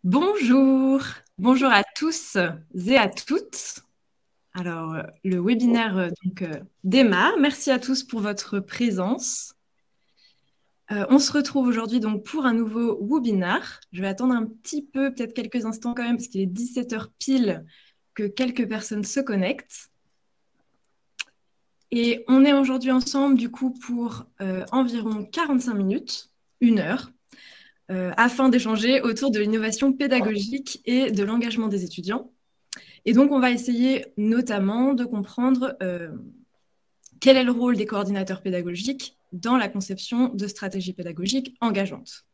Bonjour, bonjour à tous et à toutes. Alors, le webinaire démarre. Merci à tous pour votre présence. On se retrouve aujourd'hui donc pour un nouveau webinaire. Je vais attendre un petit peu, peut-être quelques instants quand même, parce qu'il est 17 h pile que quelques personnes se connectent. Et on est aujourd'hui ensemble du coup pour environ 45 minutes, 1 heure. Afin d'échanger autour de l'innovation pédagogique et de l'engagement des étudiants. Et donc, on va essayer notamment de comprendre quel est le rôle des coordinateurs pédagogiques dans la conception de stratégies pédagogiques engageantes,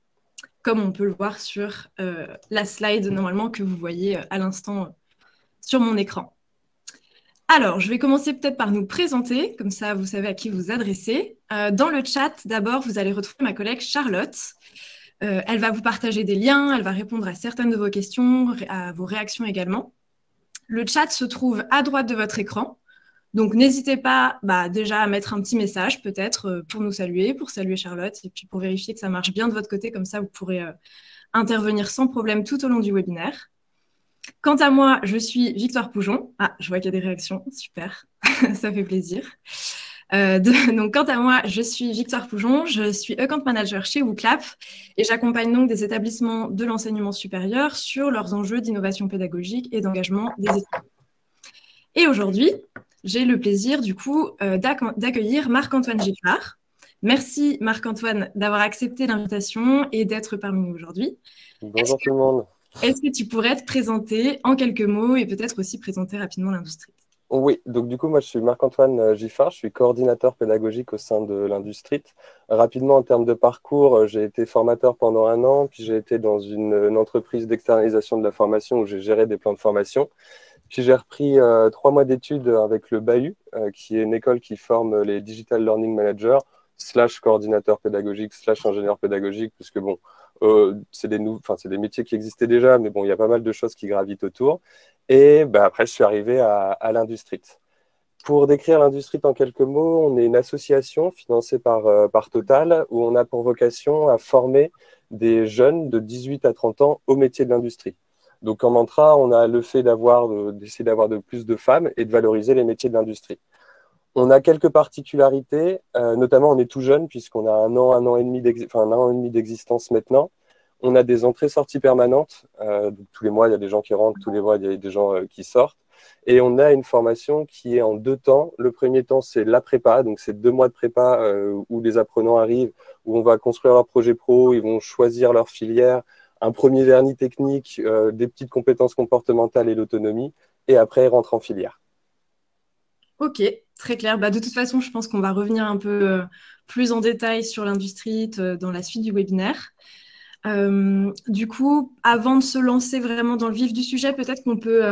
comme on peut le voir sur la slide normalement que vous voyez à l'instant sur mon écran. Alors, je vais commencer peut-être par nous présenter, comme ça vous savez à qui vous adressez. Dans le chat, d'abord, vous allez retrouver ma collègue Charlotte. Elle va vous partager des liens, elle va répondre à certaines de vos questions, à vos réactions également. Le chat se trouve à droite de votre écran. Donc, n'hésitez pas déjà à mettre un petit message, peut-être, pour nous saluer, pour saluer Charlotte, et puis pour vérifier que ça marche bien de votre côté. Comme ça, vous pourrez intervenir sans problème tout au long du webinaire. Quant à moi, je suis Victoire Poujon. Ah, je vois qu'il y a des réactions. Super, ça fait plaisir. Donc, quant à moi, je suis Victoire Poujon, je suis Account Manager chez WooClap et j'accompagne donc des établissements de l'enseignement supérieur sur leurs enjeux d'innovation pédagogique et d'engagement des étudiants. Et aujourd'hui, j'ai le plaisir du coup d'accueillir Marc-Antoine Giffard. Merci Marc-Antoine d'avoir accepté l'invitation et d'être parmi nous aujourd'hui. Bonjour tout le monde. Est-ce que tu pourrais te présenter en quelques mots et peut-être aussi présenter rapidement l'industrie ? Oui, donc du coup, moi je suis Marc-Antoine Giffard, je suis coordinateur pédagogique au sein de l'Industrie. Rapidement, en termes de parcours, j'ai été formateur pendant 1 an, puis j'ai été dans une entreprise d'externalisation de la formation où j'ai géré des plans de formation. Puis j'ai repris 3 mois d'études avec le BAHU, qui est une école qui forme les Digital Learning Managers, / coordinateur pédagogique, / ingénieur pédagogique, puisque bon, c'est des métiers qui existaient déjà, mais bon, il y a pas mal de choses qui gravitent autour. Et après, je suis arrivé à l'Industrie. Pour décrire l'Industrie en quelques mots, on est une association financée par Total où on a pour vocation à former des jeunes de 18 à 30 ans au métier de l'industrie. Donc en mantra, on a le fait d'essayer d'avoir de plus de femmes et de valoriser les métiers de l'industrie. On a quelques particularités, notamment on est tout jeune puisqu'on a un an et demi d'existence maintenant. On a des entrées-sorties permanentes. Donc tous les mois, il y a des gens qui rentrent, tous les mois, il y a des gens qui sortent. Et on a une formation qui est en 2 temps. Le premier temps, c'est la prépa. Donc, c'est 2 mois de prépa où les apprenants arrivent, où on va construire leur projet pro, ils vont choisir leur filière, un premier vernis technique, des petites compétences comportementales et l'autonomie. Et après, ils rentrent en filière. Ok, très clair. De toute façon, je pense qu'on va revenir un peu plus en détail sur l'Industrie dans la suite du webinaire. Du coup, avant de se lancer vraiment dans le vif du sujet, peut-être qu'on peut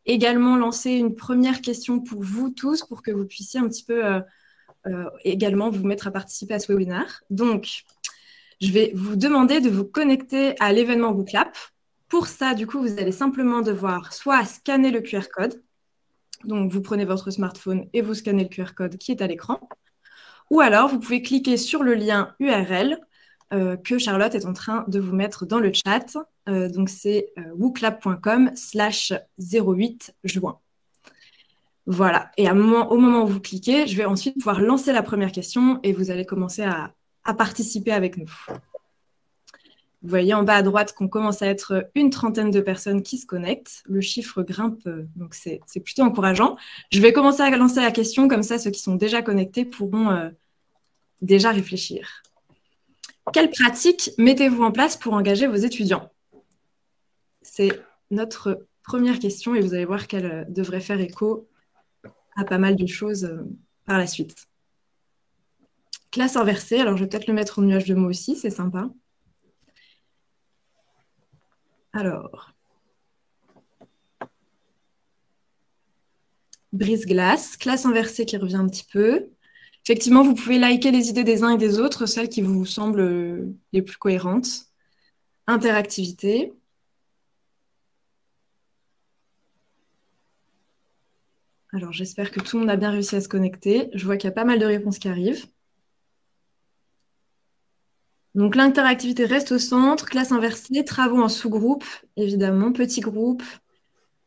également lancer une première question pour vous tous, pour que vous puissiez un petit peu également vous mettre à participer à ce webinaire. Donc, je vais vous demander de vous connecter à l'événement WooClap. Pour ça, du coup, vous allez simplement devoir soit scanner le QR code. Donc, vous prenez votre smartphone et vous scannez le QR code qui est à l'écran. Ou alors, vous pouvez cliquer sur le lien URL que Charlotte est en train de vous mettre dans le chat. Donc, c'est wooclap.com/08 juin. Voilà. Et au moment où vous cliquez, je vais ensuite pouvoir lancer la première question et vous allez commencer à participer avec nous. Vous voyez en bas à droite qu'on commence à être une trentaine de personnes qui se connectent. Le chiffre grimpe, donc c'est plutôt encourageant. Je vais commencer à lancer la question, comme ça ceux qui sont déjà connectés pourront déjà réfléchir. Quelles pratiques mettez-vous en place pour engager vos étudiants? C'est notre première question et vous allez voir qu'elle devrait faire écho à pas mal de choses par la suite. Classe inversée, alors je vais peut-être le mettre au nuage de mots aussi, c'est sympa. Alors, brise-glace, classe inversée qui revient un petit peu. Effectivement, vous pouvez liker les idées des uns et des autres, celles qui vous semblent les plus cohérentes. Interactivité. Alors, j'espère que tout le monde a bien réussi à se connecter. Je vois qu'il y a pas mal de réponses qui arrivent. Donc l'interactivité reste au centre, classe inversée, travaux en sous-groupe, évidemment, petits groupes,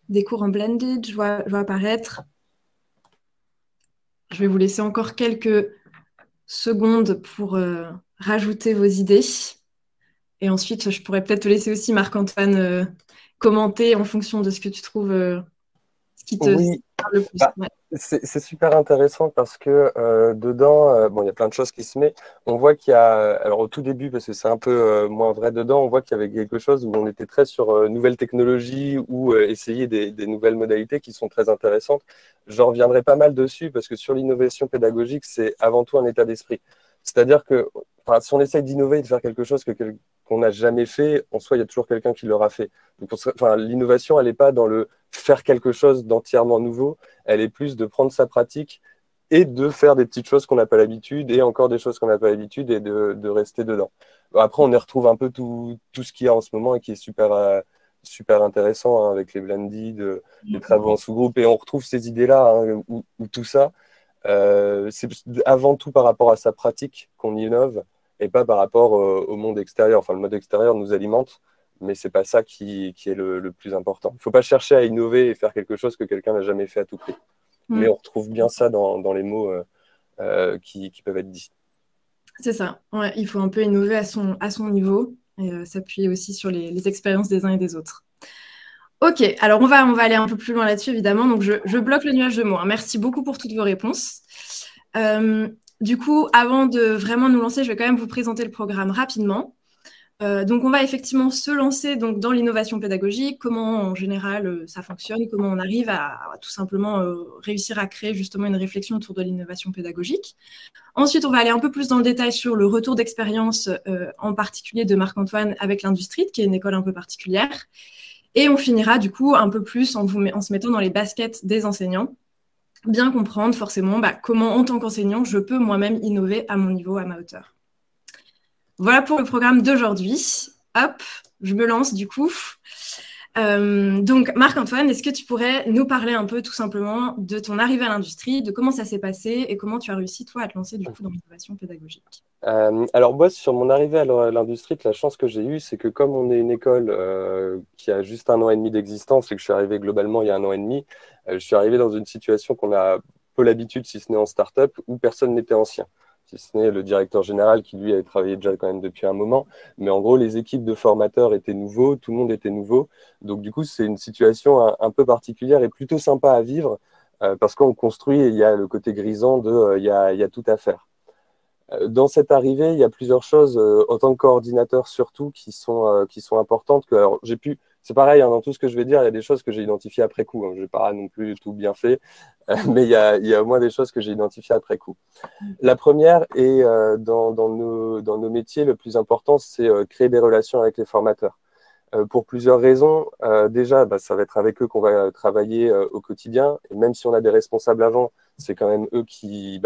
des cours en blended, je vois apparaître. Je vais vous laisser encore quelques secondes pour rajouter vos idées. Et ensuite, je pourrais peut-être te laisser aussi, Marc-Antoine, commenter en fonction de ce que tu trouves, ce qui te Oui, parle le plus. bah, Ouais. c'est super intéressant parce que dedans, bon, il y a plein de choses qui se mettent. On voit qu'il y a, alors au tout début, parce que c'est un peu moins vrai dedans, on voit qu'il y avait quelque chose où on était très sur nouvelles technologies ou essayer des nouvelles modalités qui sont très intéressantes. J'en reviendrai pas mal dessus parce que sur l'innovation pédagogique, c'est avant tout un état d'esprit. C'est-à-dire que enfin, si on essaye d'innover et de faire quelque chose qu'on n'a jamais fait, en soi, il y a toujours quelqu'un qui l'aura fait. Donc, enfin, l'innovation, elle n'est pas dans le faire quelque chose d'entièrement nouveau, elle est plus de prendre sa pratique et de faire des petites choses qu'on n'a pas l'habitude et encore des choses qu'on n'a pas l'habitude et de rester dedans. Bon, après, on y retrouve un peu tout ce qu'il y a en ce moment et qui est super intéressant hein, avec les blended, les travaux en sous-groupe et on retrouve ces idées-là hein, où tout ça, c'est avant tout par rapport à sa pratique qu'on innove et pas par rapport au monde extérieur. Enfin, le monde extérieur nous alimente, mais c'est pas ça qui est le plus important. Il ne faut pas chercher à innover et faire quelque chose que quelqu'un n'a jamais fait à tout prix. Mais on retrouve bien ça dans les mots qui peuvent être dits. C'est ça. Ouais, il faut un peu innover à son niveau et s'appuyer aussi sur les expériences des uns et des autres. Ok, alors on va aller un peu plus loin là-dessus, évidemment. Donc, je bloque le nuage de mots. Hein. Merci beaucoup pour toutes vos réponses. Du coup, avant de vraiment nous lancer, je vais quand même vous présenter le programme rapidement. Donc, on va effectivement se lancer donc, dans l'innovation pédagogique, comment en général ça fonctionne, comment on arrive à tout simplement réussir à créer justement une réflexion autour de l'innovation pédagogique. Ensuite, on va aller un peu plus dans le détail sur le retour d'expérience, en particulier de Marc-Antoine avec l'Industrie, qui est une école un peu particulière. Et on finira du coup un peu plus en se mettant dans les baskets des enseignants, bien comprendre forcément comment en tant qu'enseignant, je peux moi-même innover à mon niveau, à ma hauteur. Voilà pour le programme d'aujourd'hui. Hop, je me lance du coup. Donc, Marc-Antoine, est-ce que tu pourrais nous parler un peu tout simplement de ton arrivée à l'Industrie, de comment ça s'est passé et comment tu as réussi, toi, à te lancer du coup dans l'innovation pédagogique? Alors moi, sur mon arrivée à l'Industrie, la chance que j'ai eue, c'est que comme on est une école qui a juste 1 an et demi d'existence et que je suis arrivé globalement il y a 1 an et demi, je suis arrivé dans une situation qu'on a peu l'habitude, si ce n'est en start-up, où personne n'était ancien. Si ce n'est le directeur général qui, lui, avait travaillé déjà quand même depuis un moment. Mais en gros, les équipes de formateurs étaient nouveaux, tout le monde était nouveau. Donc du coup, c'est une situation un peu particulière et plutôt sympa à vivre parce qu'on construit et il y a le côté grisant il y a tout à faire. Dans cette arrivée, il y a plusieurs choses, en tant que coordinateur surtout, qui sont importantes. Alors, c'est pareil, hein, dans tout ce que je vais dire, il y a des choses que j'ai identifiées après coup. Hein, je n'ai pas non plus tout bien fait, mais il y a au moins des choses que j'ai identifiées après coup. La première est dans nos métiers, le plus important, c'est créer des relations avec les formateurs. Pour plusieurs raisons. Déjà, ça va être avec eux qu'on va travailler au quotidien. Et même si on a des responsables avant, c'est quand même eux qui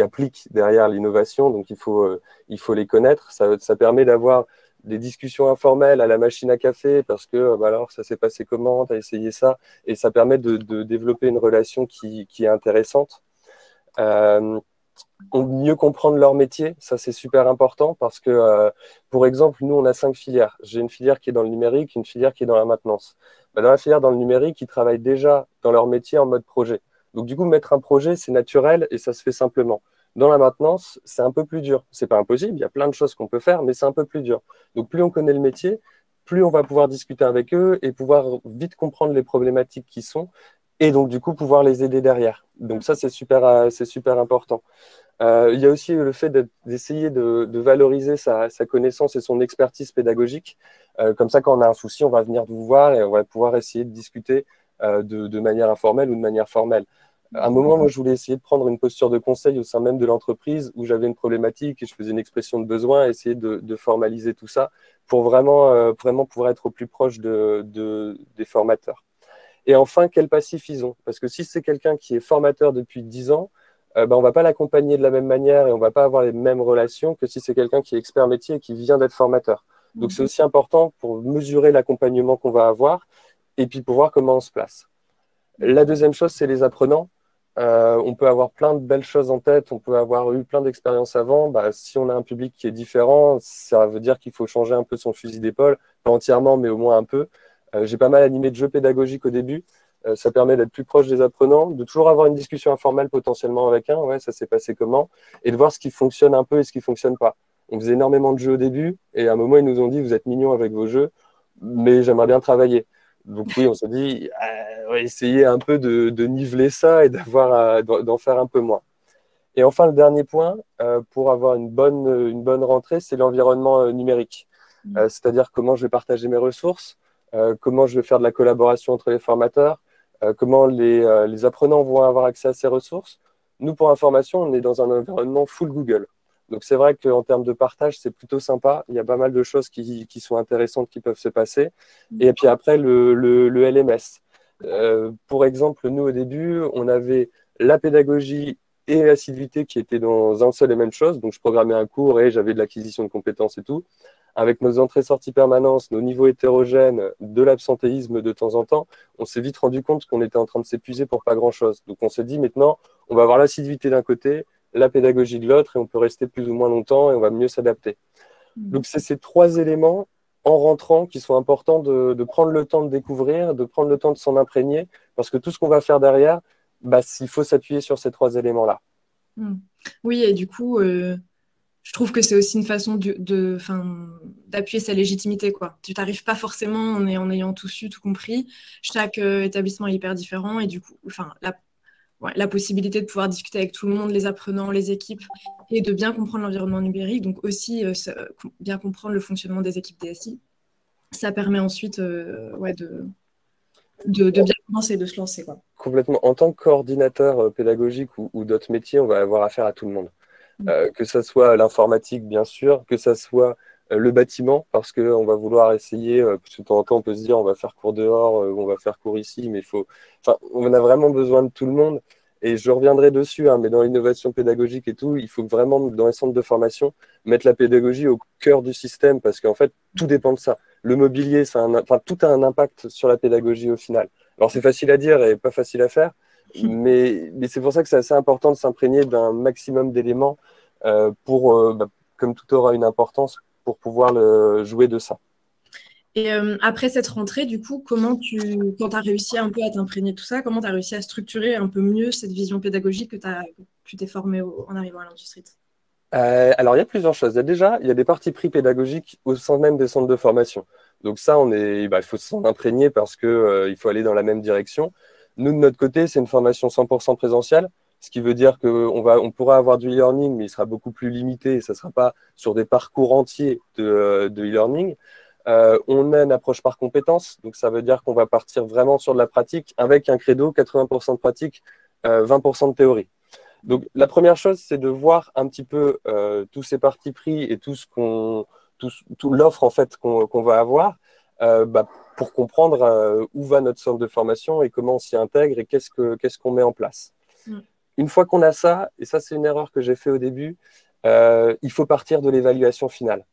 appliquent derrière l'innovation. Donc, il faut les connaître. Ça permet d'avoir des discussions informelles à la machine à café parce que, alors, ça s'est passé comment? Tu as essayé ça? Et ça permet de développer une relation qui est intéressante. Mieux comprendre leur métier, ça c'est super important parce que, pour exemple, nous on a 5 filières. J'ai une filière qui est dans le numérique, une filière qui est dans la maintenance. Dans la filière dans le numérique, ils travaillent déjà dans leur métier en mode projet. Donc du coup, mettre un projet, c'est naturel et ça se fait simplement. Dans la maintenance, c'est un peu plus dur. C'est pas impossible, il y a plein de choses qu'on peut faire, mais c'est un peu plus dur. Donc plus on connaît le métier, plus on va pouvoir discuter avec eux et pouvoir vite comprendre les problématiques qui sont et donc du coup pouvoir les aider derrière. Donc ça, c'est super important. Il y a aussi le fait d'essayer de valoriser sa connaissance et son expertise pédagogique. Comme ça, quand on a un souci, on va venir vous voir et on va pouvoir essayer de discuter de manière informelle ou de manière formelle. À un moment, moi, je voulais essayer de prendre une posture de conseil au sein même de l'entreprise où j'avais une problématique et je faisais une expression de besoin, essayer de formaliser tout ça pour vraiment pouvoir être au plus proche des formateurs. Et enfin, quel passif ils ont? Parce que si c'est quelqu'un qui est formateur depuis 10 ans, on ne va pas l'accompagner de la même manière et on ne va pas avoir les mêmes relations que si c'est quelqu'un qui est expert métier et qui vient d'être formateur. Donc, c'est aussi important pour mesurer l'accompagnement qu'on va avoir et puis pour voir comment on se place. La deuxième chose, c'est les apprenants. On peut avoir plein de belles choses en tête, on peut avoir eu plein d'expériences avant. Bah, si on a un public qui est différent, ça veut dire qu'il faut changer un peu son fusil d'épaule, pas entièrement, mais au moins un peu. J'ai pas mal animé de jeux pédagogiques au début. Ça permet d'être plus proche des apprenants, de toujours avoir une discussion informelle potentiellement avec un, ouais, ça s'est passé comment, et de voir ce qui fonctionne un peu et ce qui fonctionne pas. On faisait énormément de jeux au début, et à un moment, ils nous ont dit, vous êtes mignons avec vos jeux, mais j'aimerais bien travailler. Donc oui, on s'est dit, on va essayer un peu de niveler ça et d'en faire un peu moins. Et enfin, le dernier point, pour avoir une bonne rentrée, c'est l'environnement numérique. C'est-à-dire comment je vais partager mes ressources, comment je vais faire de la collaboration entre les formateurs, comment les apprenants vont avoir accès à ces ressources. Nous, pour information, on est dans un environnement full Google. Donc c'est vrai qu'en termes de partage, c'est plutôt sympa. Il y a pas mal de choses qui sont intéressantes qui peuvent se passer. Et puis après, le LMS. Pour exemple, nous, au début, on avait la pédagogie et l'assiduité qui étaient dans un seul et même chose. Donc je programmais un cours et j'avais de l'acquisition de compétences et tout. Avec nos entrées-sorties permanentes, nos niveaux hétérogènes, de l'absentéisme de temps en temps, on s'est vite rendu compte qu'on était en train de s'épuiser pour pas grand-chose. Donc on s'est dit maintenant, on va avoir l'assiduité d'un côté, la pédagogie de l'autre, et on peut rester plus ou moins longtemps et on va mieux s'adapter. Donc c'est ces trois éléments en rentrant qui sont importants de prendre le temps de découvrir, de prendre le temps de s'en imprégner, parce que tout ce qu'on va faire derrière, bah, il faut s'appuyer sur ces trois éléments-là. Oui, et du coup, je trouve que c'est aussi une façon d'appuyer sa légitimité, quoi. Tu n'arrives pas forcément en ayant tout su, tout compris. Chaque établissement est hyper différent et du coup, la possibilité de pouvoir discuter avec tout le monde, les apprenants, les équipes, et de bien comprendre l'environnement numérique, donc aussi bien comprendre le fonctionnement des équipes DSI. Ça permet ensuite de bien commencer, de se lancer, quoi. Complètement. En tant que coordinateur pédagogique ou d'autres métiers, on va avoir affaire à tout le monde. Que ce soit l'informatique, bien sûr, que ce soit le bâtiment, parce qu'on va vouloir essayer, parce que de temps en temps, on peut se dire, on va faire cours dehors, on va faire cours ici, mais on a vraiment besoin de tout le monde. Et je reviendrai dessus, hein, mais dans l'innovation pédagogique et tout, il faut vraiment, dans les centres de formation, mettre la pédagogie au cœur du système, parce qu'en fait, tout dépend de ça. Le mobilier, tout a un impact sur la pédagogie au final. Alors, c'est facile à dire et pas facile à faire, mais c'est pour ça que c'est assez important de s'imprégner d'un maximum d'éléments comme tout aura une importance, pour pouvoir jouer de ça. Et après cette rentrée, du coup, quand tu as réussi un peu à t'imprégner de tout ça, comment tu as réussi à structurer un peu mieux cette vision pédagogique que tu t'es formée en arrivant à l'Industrie? Alors, il y a plusieurs choses. Il y a des partis pris pédagogiques au sein même des centres de formation. Donc ça, il faut s'en imprégner parce qu'il faut aller dans la même direction. Nous, de notre côté, c'est une formation 100% présentielle, ce qui veut dire qu'on pourra avoir du e-learning, mais il sera beaucoup plus limité et ça ne sera pas sur des parcours entiers de e-learning. On a une approche par compétences, donc ça veut dire qu'on va partir vraiment sur de la pratique avec un credo, 80% de pratique, 20% de théorie. Donc la première chose, c'est de voir un petit peu tous ces partis pris et tout l'offre en fait qu'on va avoir pour comprendre où va notre centre de formation et comment on s'y intègre et qu'est-ce qu'on met en place. Une fois qu'on a ça, et ça c'est une erreur que j'ai fait au début, il faut partir de l'évaluation finale.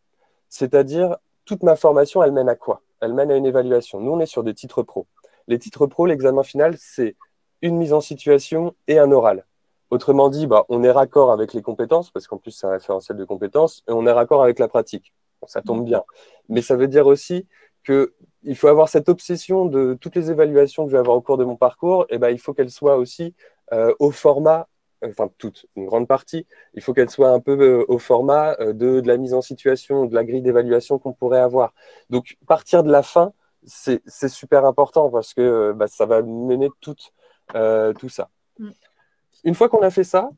C'est-à-dire, toute ma formation, elle mène à quoi? Elle mène à une évaluation. Nous, on est sur des titres pro. Les titres pro, l'examen final, c'est une mise en situation et un oral. Autrement dit, on est raccord avec les compétences, parce qu'en plus, c'est un référentiel de compétences, et on est raccord avec la pratique. Bon, ça tombe bien. Mais ça veut dire aussi qu'il faut avoir cette obsession de toutes les évaluations que je vais avoir au cours de mon parcours, et il faut qu'elles soient aussi au format, une grande partie, il faut qu'elle soit un peu au format de la mise en situation, de la grille d'évaluation qu'on pourrait avoir. Donc, partir de la fin, c'est super important parce que ça va mener tout ça. Une fois qu'on a fait ça,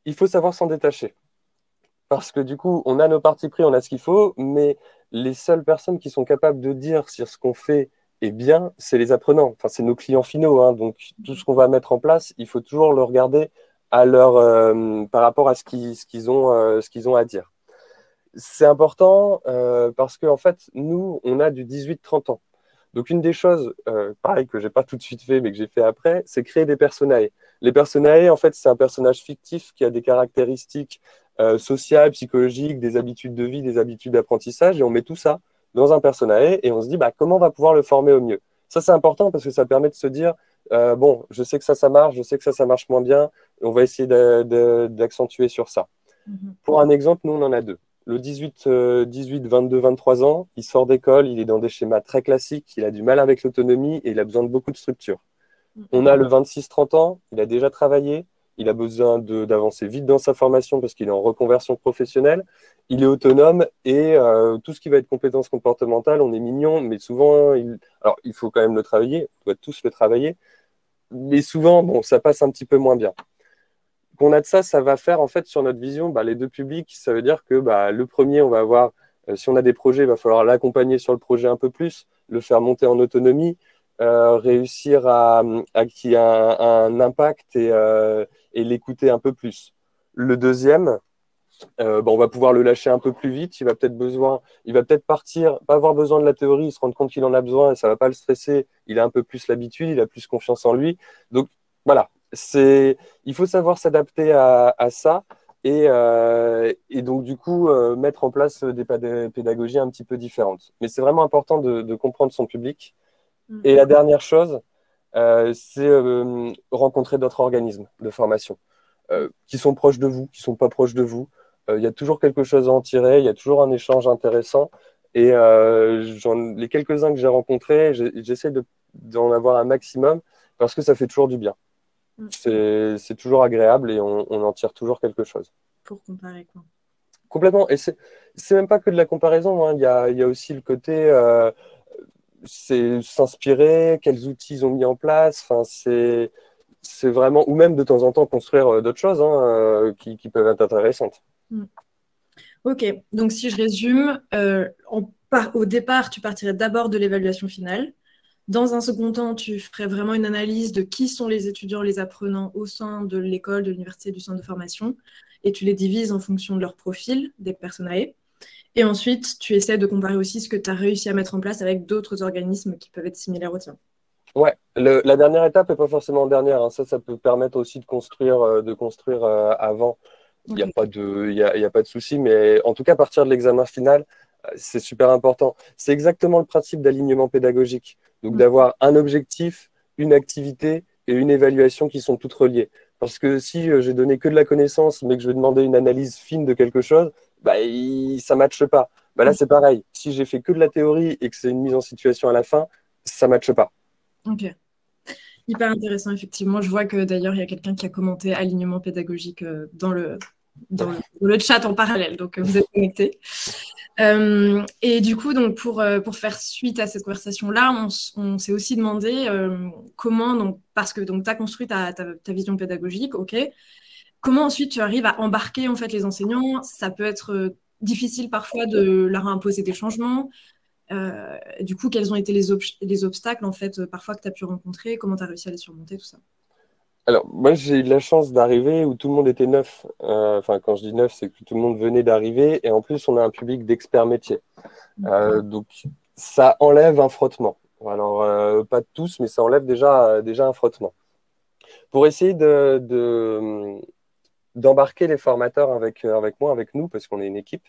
il faut savoir s'en détacher. Parce que du coup, on a nos partis pris, on a ce qu'il faut, mais les seules personnes qui sont capables de dire si ce qu'on fait est bien, c'est les apprenants. Enfin, c'est nos clients finaux, hein. Donc, tout ce qu'on va mettre en place, il faut toujours le regarder par rapport à ce qu'ils ont à dire. C'est important parce qu'en fait, nous, on a du 18-30 ans. Donc, une des choses, pareil, que je n'ai pas tout de suite fait, mais que j'ai fait après, c'est créer des personae. Les personae, en fait, c'est un personnage fictif qui a des caractéristiques sociales, psychologiques, des habitudes de vie, des habitudes d'apprentissage, et on met tout ça dans un personae et on se dit comment on va pouvoir le former au mieux. Ça, c'est important parce que ça permet de se dire bon, je sais que ça marche, je sais que ça marche moins bien, et on va essayer d'accentuer sur ça. Pour un exemple, nous, on en a deux. Le 18, 22, 23 ans, il sort d'école, il est dans des schémas très classiques, il a du mal avec l'autonomie et il a besoin de beaucoup de structure. On a le 26-30 ans, il a déjà travaillé, il a besoin d'avancer vite dans sa formation parce qu'il est en reconversion professionnelle, il est autonome et tout ce qui va être compétences comportementales, on est mignon, mais souvent, alors il faut quand même le travailler, on doit tous le travailler, mais souvent, bon, ça passe un petit peu moins bien. Qu'on a de ça, ça va faire en fait sur notre vision, les deux publics, ça veut dire que le premier, on va avoir, si on a des projets, il va falloir l'accompagner sur le projet un peu plus, le faire monter en autonomie, réussir à qu'il y ait un impact et l'écouter un peu plus. Le deuxième, on va pouvoir le lâcher un peu plus vite, il va peut-être partir, pas avoir besoin de la théorie, il se rendre compte qu'il en a besoin et ça ne va pas le stresser, il a un peu plus l'habitude, il a plus confiance en lui. Donc voilà. Il faut savoir s'adapter à ça et donc du coup mettre en place des pédagogies un petit peu différentes. Mais c'est vraiment important de comprendre son public. Et la dernière chose, c'est rencontrer d'autres organismes de formation qui sont proches de vous, qui ne sont pas proches de vous. Il y a toujours quelque chose à en tirer, il y a toujours un échange intéressant. Et les quelques-uns que j'ai rencontrés, j'essaie d'en avoir un maximum parce que ça fait toujours du bien. C'est toujours agréable et on en tire toujours quelque chose. Pour comparer, quoi. Complètement. Et c'est même pas que de la comparaison, hein. Il y a aussi le côté c'est s'inspirer, quels outils ils ont mis en place. Enfin, c'est vraiment, ou même de temps en temps construire d'autres choses qui peuvent être intéressantes. Ok, donc si je résume, au départ, tu partirais d'abord de l'évaluation finale. Dans un second temps, tu ferais vraiment une analyse de qui sont les étudiants, les apprenants au sein de l'école, de l'université, du centre de formation, et tu les divises en fonction de leur profil, des personae. Et ensuite, tu essaies de comparer aussi ce que tu as réussi à mettre en place avec d'autres organismes qui peuvent être similaires au tien. Ouais, la dernière étape n'est pas forcément dernière, hein. Ça peut permettre aussi de construire avant. Il n'y a pas de souci, mais en tout cas, à partir de l'examen final, c'est super important. C'est exactement le principe d'alignement pédagogique. Donc, d'avoir un objectif, une activité et une évaluation qui sont toutes reliées. Parce que si j'ai donné que de la connaissance, mais que je vais demander une analyse fine de quelque chose, ça ne matche pas. Là, c'est pareil. Si j'ai fait que de la théorie et que c'est une mise en situation à la fin, ça ne matche pas. Ok. Hyper intéressant, effectivement. Je vois que d'ailleurs, il y a quelqu'un qui a commenté alignement pédagogique dans le chat en parallèle. Donc, vous êtes connectés. Et du coup, donc, pour faire suite à cette conversation-là, on s'est aussi demandé comment, donc, parce que tu as construit ta vision pédagogique, ok. Comment ensuite tu arrives à embarquer en fait les enseignants? Ça peut être difficile parfois de leur imposer des changements. Du coup, quels ont été les obstacles en fait parfois que tu as pu rencontrer? Comment tu as réussi à les surmonter, tout ça? Alors, moi, j'ai eu de la chance d'arriver où tout le monde était neuf. Enfin, quand je dis neuf, c'est que tout le monde venait d'arriver. Et en plus, on a un public d'experts métiers. Donc, ça enlève un frottement. Alors, pas tous, mais ça enlève déjà un frottement. Pour essayer d'embarquer les formateurs avec moi, avec nous, parce qu'on est une équipe,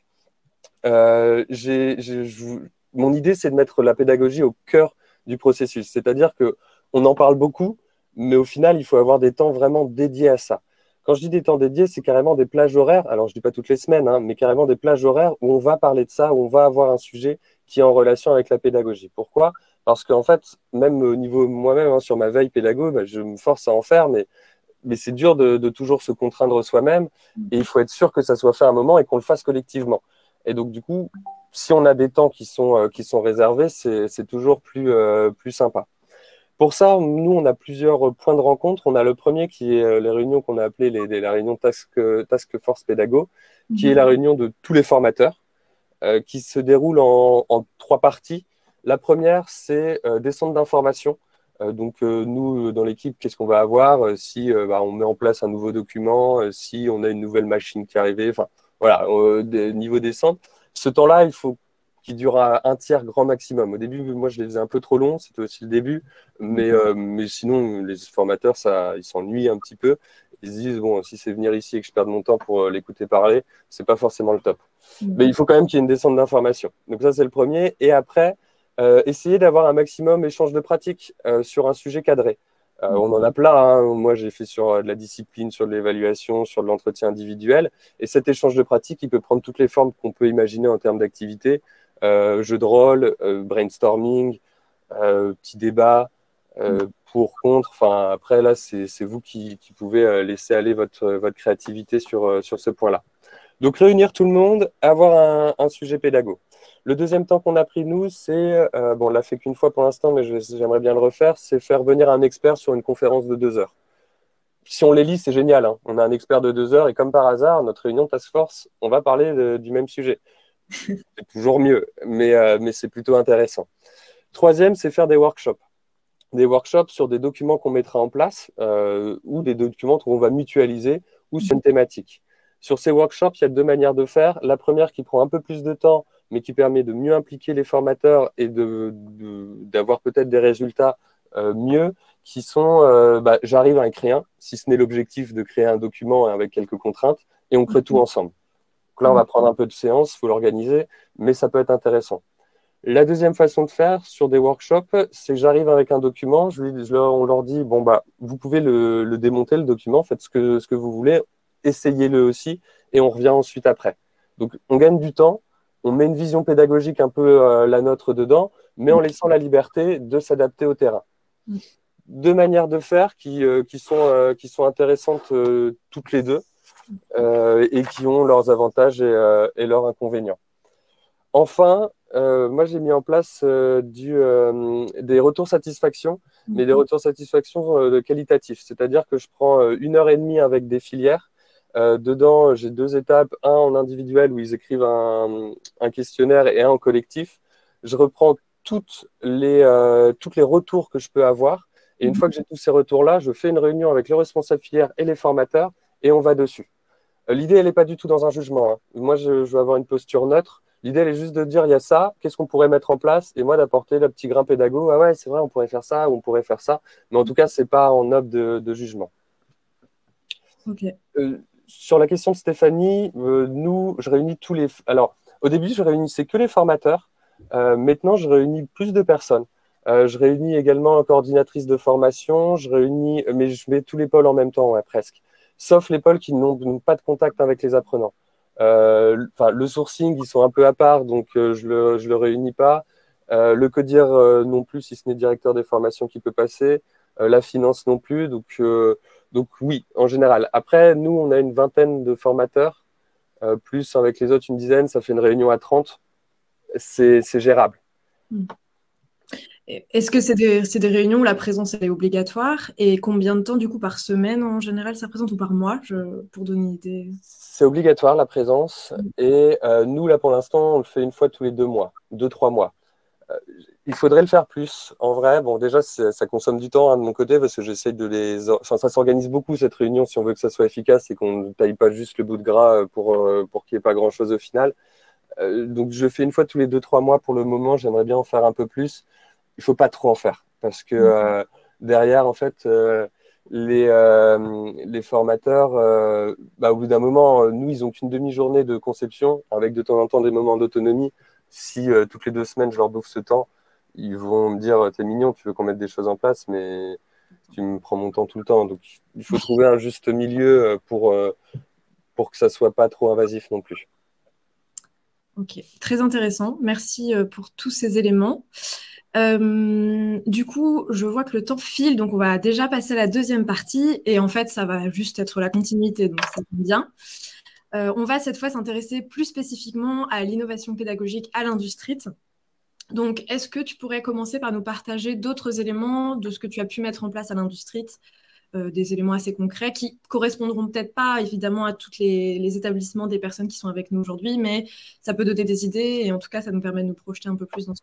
mon idée, c'est de mettre la pédagogie au cœur du processus. C'est-à-dire qu'on en parle beaucoup, mais au final, il faut avoir des temps vraiment dédiés à ça. Quand je dis des temps dédiés, c'est carrément des plages horaires. Alors, je ne dis pas toutes les semaines, mais carrément des plages horaires où on va parler de ça, où on va avoir un sujet qui est en relation avec la pédagogie. Pourquoi? Parce qu'en fait, même au niveau moi-même, sur ma veille pédago, je me force à en faire, mais c'est dur de toujours se contraindre soi-même. Et il faut être sûr que ça soit fait à un moment et qu'on le fasse collectivement. Et donc, du coup, si on a des temps qui sont réservés, c'est toujours plus sympa. Pour ça, nous, on a plusieurs points de rencontre. On a le premier qui est les réunions qu'on a appelées la réunion Task Force Pédago, qui est la réunion de tous les formateurs, qui se déroule en 3 parties. La première, c'est des centres d'information. Donc, nous, dans l'équipe, qu'est-ce qu'on va avoir si on met en place un nouveau document, si on a une nouvelle machine qui est arrivée, enfin, voilà, niveau des centres. Ce temps-là, il faut qu'il dure à un tiers grand maximum. Au début, moi, je les faisais un peu trop longs, c'était aussi le début, mais sinon, les formateurs, ils s'ennuient un petit peu. Ils se disent, bon, si c'est venir ici et que je perde mon temps pour l'écouter parler, c'est pas forcément le top. Mais il faut quand même qu'il y ait une descente d'information. Donc ça, c'est le premier. Et après, essayer d'avoir un maximum d'échange de pratiques sur un sujet cadré. On en a plein, hein. Moi, j'ai fait sur de la discipline, sur de l'évaluation, sur de l'entretien individuel. Et cet échange de pratique, il peut prendre toutes les formes qu'on peut imaginer en termes d'activité. Jeu de rôle, brainstorming, petit débat, pour, contre. Enfin, après, là, c'est vous qui pouvez laisser aller votre créativité sur ce point-là. Donc, réunir tout le monde, avoir un sujet pédago. Le deuxième temps qu'on a pris, nous, c'est, bon, on l'a fait qu'une fois pour l'instant, mais j'aimerais bien le refaire, c'est faire venir un expert sur une conférence de 2 heures. Si on les lit, c'est génial, hein. On a un expert de 2 heures et comme par hasard, notre réunion task force, on va parler du même sujet. C'est toujours mieux, mais c'est plutôt intéressant. Troisième, c'est faire des workshops. Des workshops sur des documents qu'on mettra en place ou des documents qu'on va mutualiser ou sur une thématique. Sur ces workshops, il y a 2 manières de faire. La première qui prend un peu plus de temps, mais qui permet de mieux impliquer les formateurs et d'avoir peut-être des résultats mieux, qui sont j'arrive à en créer un, si ce n'est l'objectif de créer un document avec quelques contraintes, et on crée tout ensemble. Donc là, on va prendre un peu de séance, il faut l'organiser, mais ça peut être intéressant. La deuxième façon de faire sur des workshops, c'est que j'arrive avec un document, on leur dit, bon, vous pouvez le démonter, le document, faites ce que vous voulez, essayez-le aussi, et on revient ensuite après. Donc, on gagne du temps, on met une vision pédagogique un peu la nôtre dedans, mais en laissant la liberté de s'adapter au terrain. 2 manières de faire qui sont intéressantes toutes les deux et qui ont leurs avantages et leurs inconvénients. Enfin, moi, j'ai mis en place des retours satisfaction, mais des retours satisfaction qualitatifs. C'est-à-dire que je prends 1 heure et demie avec des filières. Dedans, j'ai 2 étapes, un en individuel où ils écrivent un questionnaire et un en collectif. Je reprends toutes les retours que je peux avoir. Et une fois que j'ai tous ces retours-là, je fais une réunion avec le responsable filière et les formateurs et on va dessus. L'idée, elle n'est pas du tout dans un jugement, hein. Moi, je veux avoir une posture neutre. L'idée, elle est juste de dire, il y a ça, qu'est-ce qu'on pourrait mettre en place? Et moi, d'apporter le petit grain pédago. Ah ouais, c'est vrai, on pourrait faire ça ou on pourrait faire ça. Mais en tout cas, ce n'est pas en offre de jugement. Okay. Sur la question de Stéphanie, je réunis tous les... Alors, au début, je réunissais que les formateurs. Maintenant, je réunis plus de personnes. Je réunis également une coordinatrice de formation. Mais je mets tous les pôles en même temps, ouais, presque. Sauf les pôles qui n'ont pas de contact avec les apprenants. Le sourcing, ils sont un peu à part, donc je le réunis pas. Le codir non plus, si ce n'est directeur des formations qui peut passer. La finance non plus. Donc oui, en général. Après, nous, on a une vingtaine de formateurs, plus avec les autres une dizaine, ça fait une réunion à 30. C'est gérable. Est-ce que c'est des réunions où la présence elle est obligatoire? Et combien de temps, du coup, par semaine en général ça présente ou par mois, pour donner une idée? C'est obligatoire la présence. Et nous, là, pour l'instant, on le fait une fois tous les 2 mois, 2-3 mois. Il faudrait le faire plus. En vrai, bon, déjà, ça consomme du temps, hein, de mon côté parce que j'essaye de les... Enfin, ça s'organise beaucoup, cette réunion, si on veut que ça soit efficace et qu'on ne taille pas juste le bout de gras pour qu'il n'y ait pas grand-chose au final. Donc, je fais une fois tous les 2-3 mois pour le moment. J'aimerais bien en faire un peu plus. Il ne faut pas trop en faire parce que derrière, en fait, les formateurs, au bout d'un moment, nous, ils n'ont qu'une demi-journée de conception avec de temps en temps des moments d'autonomie. Si toutes les 2 semaines, je leur bouffe ce temps, ils vont me dire, t'es mignon, tu veux qu'on mette des choses en place, mais tu me prends mon temps tout le temps. Donc, il faut trouver un juste milieu pour que ça ne soit pas trop invasif non plus. Ok, très intéressant. Merci pour tous ces éléments. Du coup, je vois que le temps file, donc on va déjà passer à la deuxième partie. Et en fait, ça va juste être la continuité, donc c'est bien. On va cette fois s'intéresser plus spécifiquement à l'innovation pédagogique à l'industrie. Donc, est-ce que tu pourrais commencer par nous partager d'autres éléments de ce que tu as pu mettre en place à l'industrie, des éléments assez concrets qui correspondront peut-être pas évidemment à tous les établissements des personnes qui sont avec nous aujourd'hui, mais ça peut donner des idées et en tout cas, ça nous permet de nous projeter un peu plus dans ce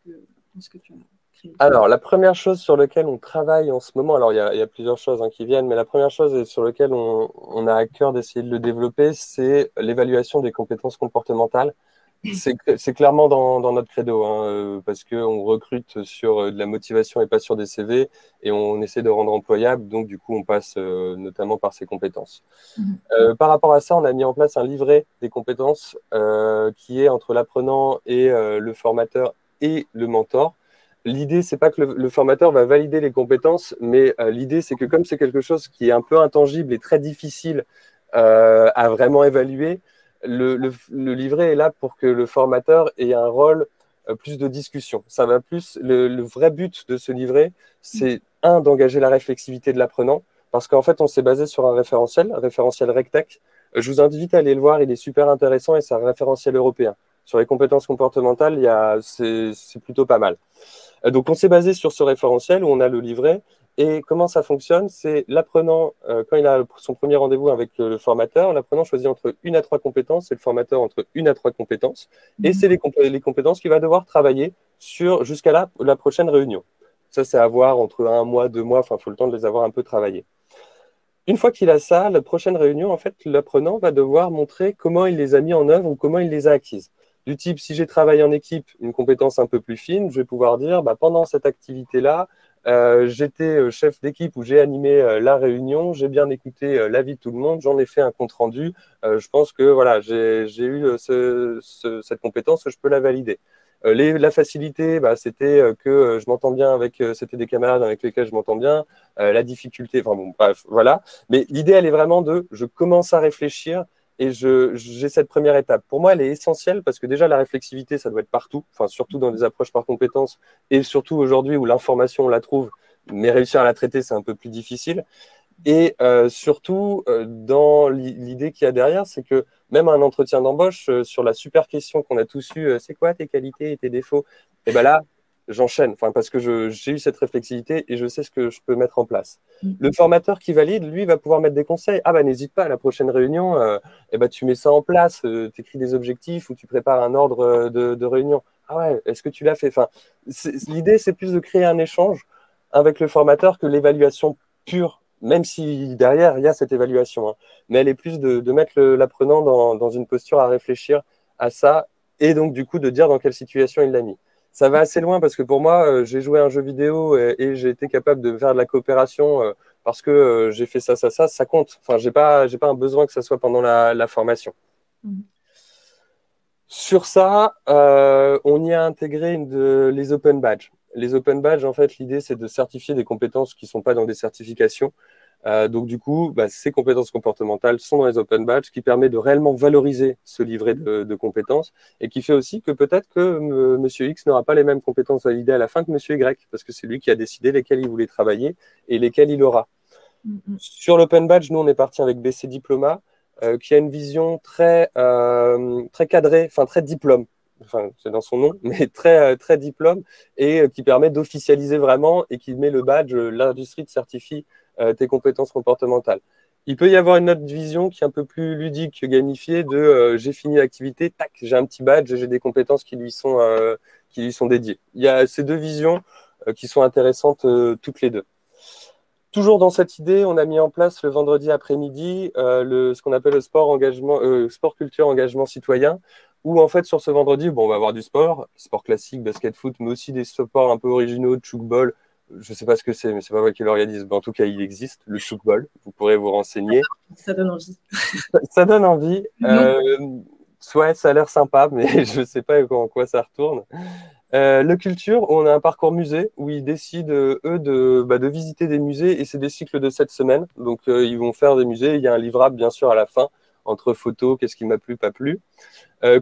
que tu as créé. Alors, la première chose sur laquelle on travaille en ce moment, alors il y a plusieurs choses qui viennent, mais la première chose sur laquelle on a à cœur d'essayer de le développer, c'est l'évaluation des compétences comportementales. C'est clairement dans notre credo, hein, parce qu'on recrute sur de la motivation et pas sur des CV, et on essaie de rendre employable, donc du coup on passe notamment par ces compétences. Par rapport à ça, on a mis en place un livret des compétences qui est entre l'apprenant et le formateur et le mentor. l'idée, c'est pas que le formateur va valider les compétences, mais l'idée, c'est que comme c'est quelque chose qui est un peu intangible et très difficile à vraiment évaluer, le livret est là pour que le formateur ait un rôle plus de discussion. Ça va plus, le vrai but de ce livret, c'est d'engager la réflexivité de l'apprenant, parce qu'en fait, on s'est basé sur un référentiel RECTEC. Je vous invite à aller le voir, il est super intéressant et c'est un référentiel européen. Sur les compétences comportementales, c'est plutôt pas mal. Donc, on s'est basé sur ce référentiel où on a le livret. Et comment ça fonctionne? C'est l'apprenant, quand il a son premier rendez-vous avec le formateur, l'apprenant choisit entre 1 à 3 compétences et le formateur entre 1 à 3 compétences. Et c'est les compétences qu'il va devoir travailler jusqu'à la prochaine réunion. Ça, c'est à voir entre 1 mois, 2 mois, enfin, il faut le temps de les avoir un peu travaillés. Une fois qu'il a ça, la prochaine réunion, en fait, l'apprenant va devoir montrer comment il les a mis en œuvre ou comment il les a acquises. Du type, si j'ai travaillé en équipe, une compétence un peu plus fine, je vais pouvoir dire, pendant cette activité-là, j'étais chef d'équipe où j'ai animé la réunion, j'ai bien écouté l'avis de tout le monde, j'en ai fait un compte-rendu. Je pense que voilà, j'ai eu cette compétence, je peux la valider. La facilité, c'était que je m'entends bien c'était des camarades avec lesquels je m'entends bien. La difficulté, enfin bon, bref, voilà. Mais l'idée, elle est vraiment je commence à réfléchir et j'ai cette première étape. Pour moi, elle est essentielle parce que déjà, la réflexivité, ça doit être partout, enfin, surtout dans des approches par compétences et surtout aujourd'hui où l'information, on la trouve, mais réussir à la traiter, c'est un peu plus difficile. Et surtout, dans l'idée qu'il y a derrière, c'est que même un entretien d'embauche, sur la super question qu'on a tous eue, c'est quoi tes qualités et tes défauts? Et bien là, j'enchaîne, parce que j'ai eu cette réflexivité et je sais ce que je peux mettre en place. Le formateur qui valide, lui, va pouvoir mettre des conseils. Ah n'hésite pas, à la prochaine réunion, tu mets ça en place, tu écris des objectifs ou tu prépares un ordre de réunion. Ah ouais, est-ce que tu l'as fait? L'idée, c'est plus de créer un échange avec le formateur que l'évaluation pure, même si derrière, il y a cette évaluation. Mais elle est plus de mettre l'apprenant dans une posture à réfléchir à ça et donc du coup de dire dans quelle situation il l'a mis. Ça va assez loin parce que pour moi, j'ai joué à un jeu vidéo et j'ai été capable de faire de la coopération parce que j'ai fait ça compte. Enfin, j'ai pas un besoin que ça soit pendant la formation. Sur ça, on y a intégré les open badges. Les open badges, en fait, l'idée, c'est de certifier des compétences qui ne sont pas dans des certifications. Donc, du coup, ces compétences comportementales sont dans les open badges, ce qui permet de réellement valoriser ce livret de compétences et qui fait aussi que peut-être que Monsieur X n'aura pas les mêmes compétences validées à la fin que Monsieur Y, parce que c'est lui qui a décidé lesquelles il voulait travailler et lesquelles il aura. Sur l'open badge, nous, on est parti avec BC Diploma, qui a une vision très cadrée, enfin très diplôme. Enfin, c'est dans son nom, mais très diplôme, et qui permet d'officialiser vraiment et qui met le badge, l'industrie te certifie tes compétences comportementales. Il peut y avoir une autre vision qui est un peu plus ludique, gamifiée, j'ai fini l'activité, tac, j'ai un petit badge et j'ai des compétences qui lui sont dédiées. Il y a ces deux visions qui sont intéressantes toutes les deux. Toujours dans cette idée, on a mis en place le vendredi après-midi ce qu'on appelle le sport culture engagement citoyen, où en fait sur ce vendredi, on va avoir du sport classique, basket, foot, mais aussi des sports un peu originaux, tchoukball. Je ne sais pas ce que c'est, mais c'est pas moi qui l'organise. En tout cas, il existe, le tchoukball. Vous pourrez vous renseigner. Ça donne envie. Ça donne envie. Ouais, ça a l'air sympa, mais je ne sais pas en quoi ça retourne. Le culture, on a un parcours musée où ils décident, eux, de visiter des musées et c'est des cycles de 7 semaines. Donc, ils vont faire des musées. Il y a un livrable, bien sûr, à la fin, entre photos, qu'est-ce qui m'a plu, pas plu.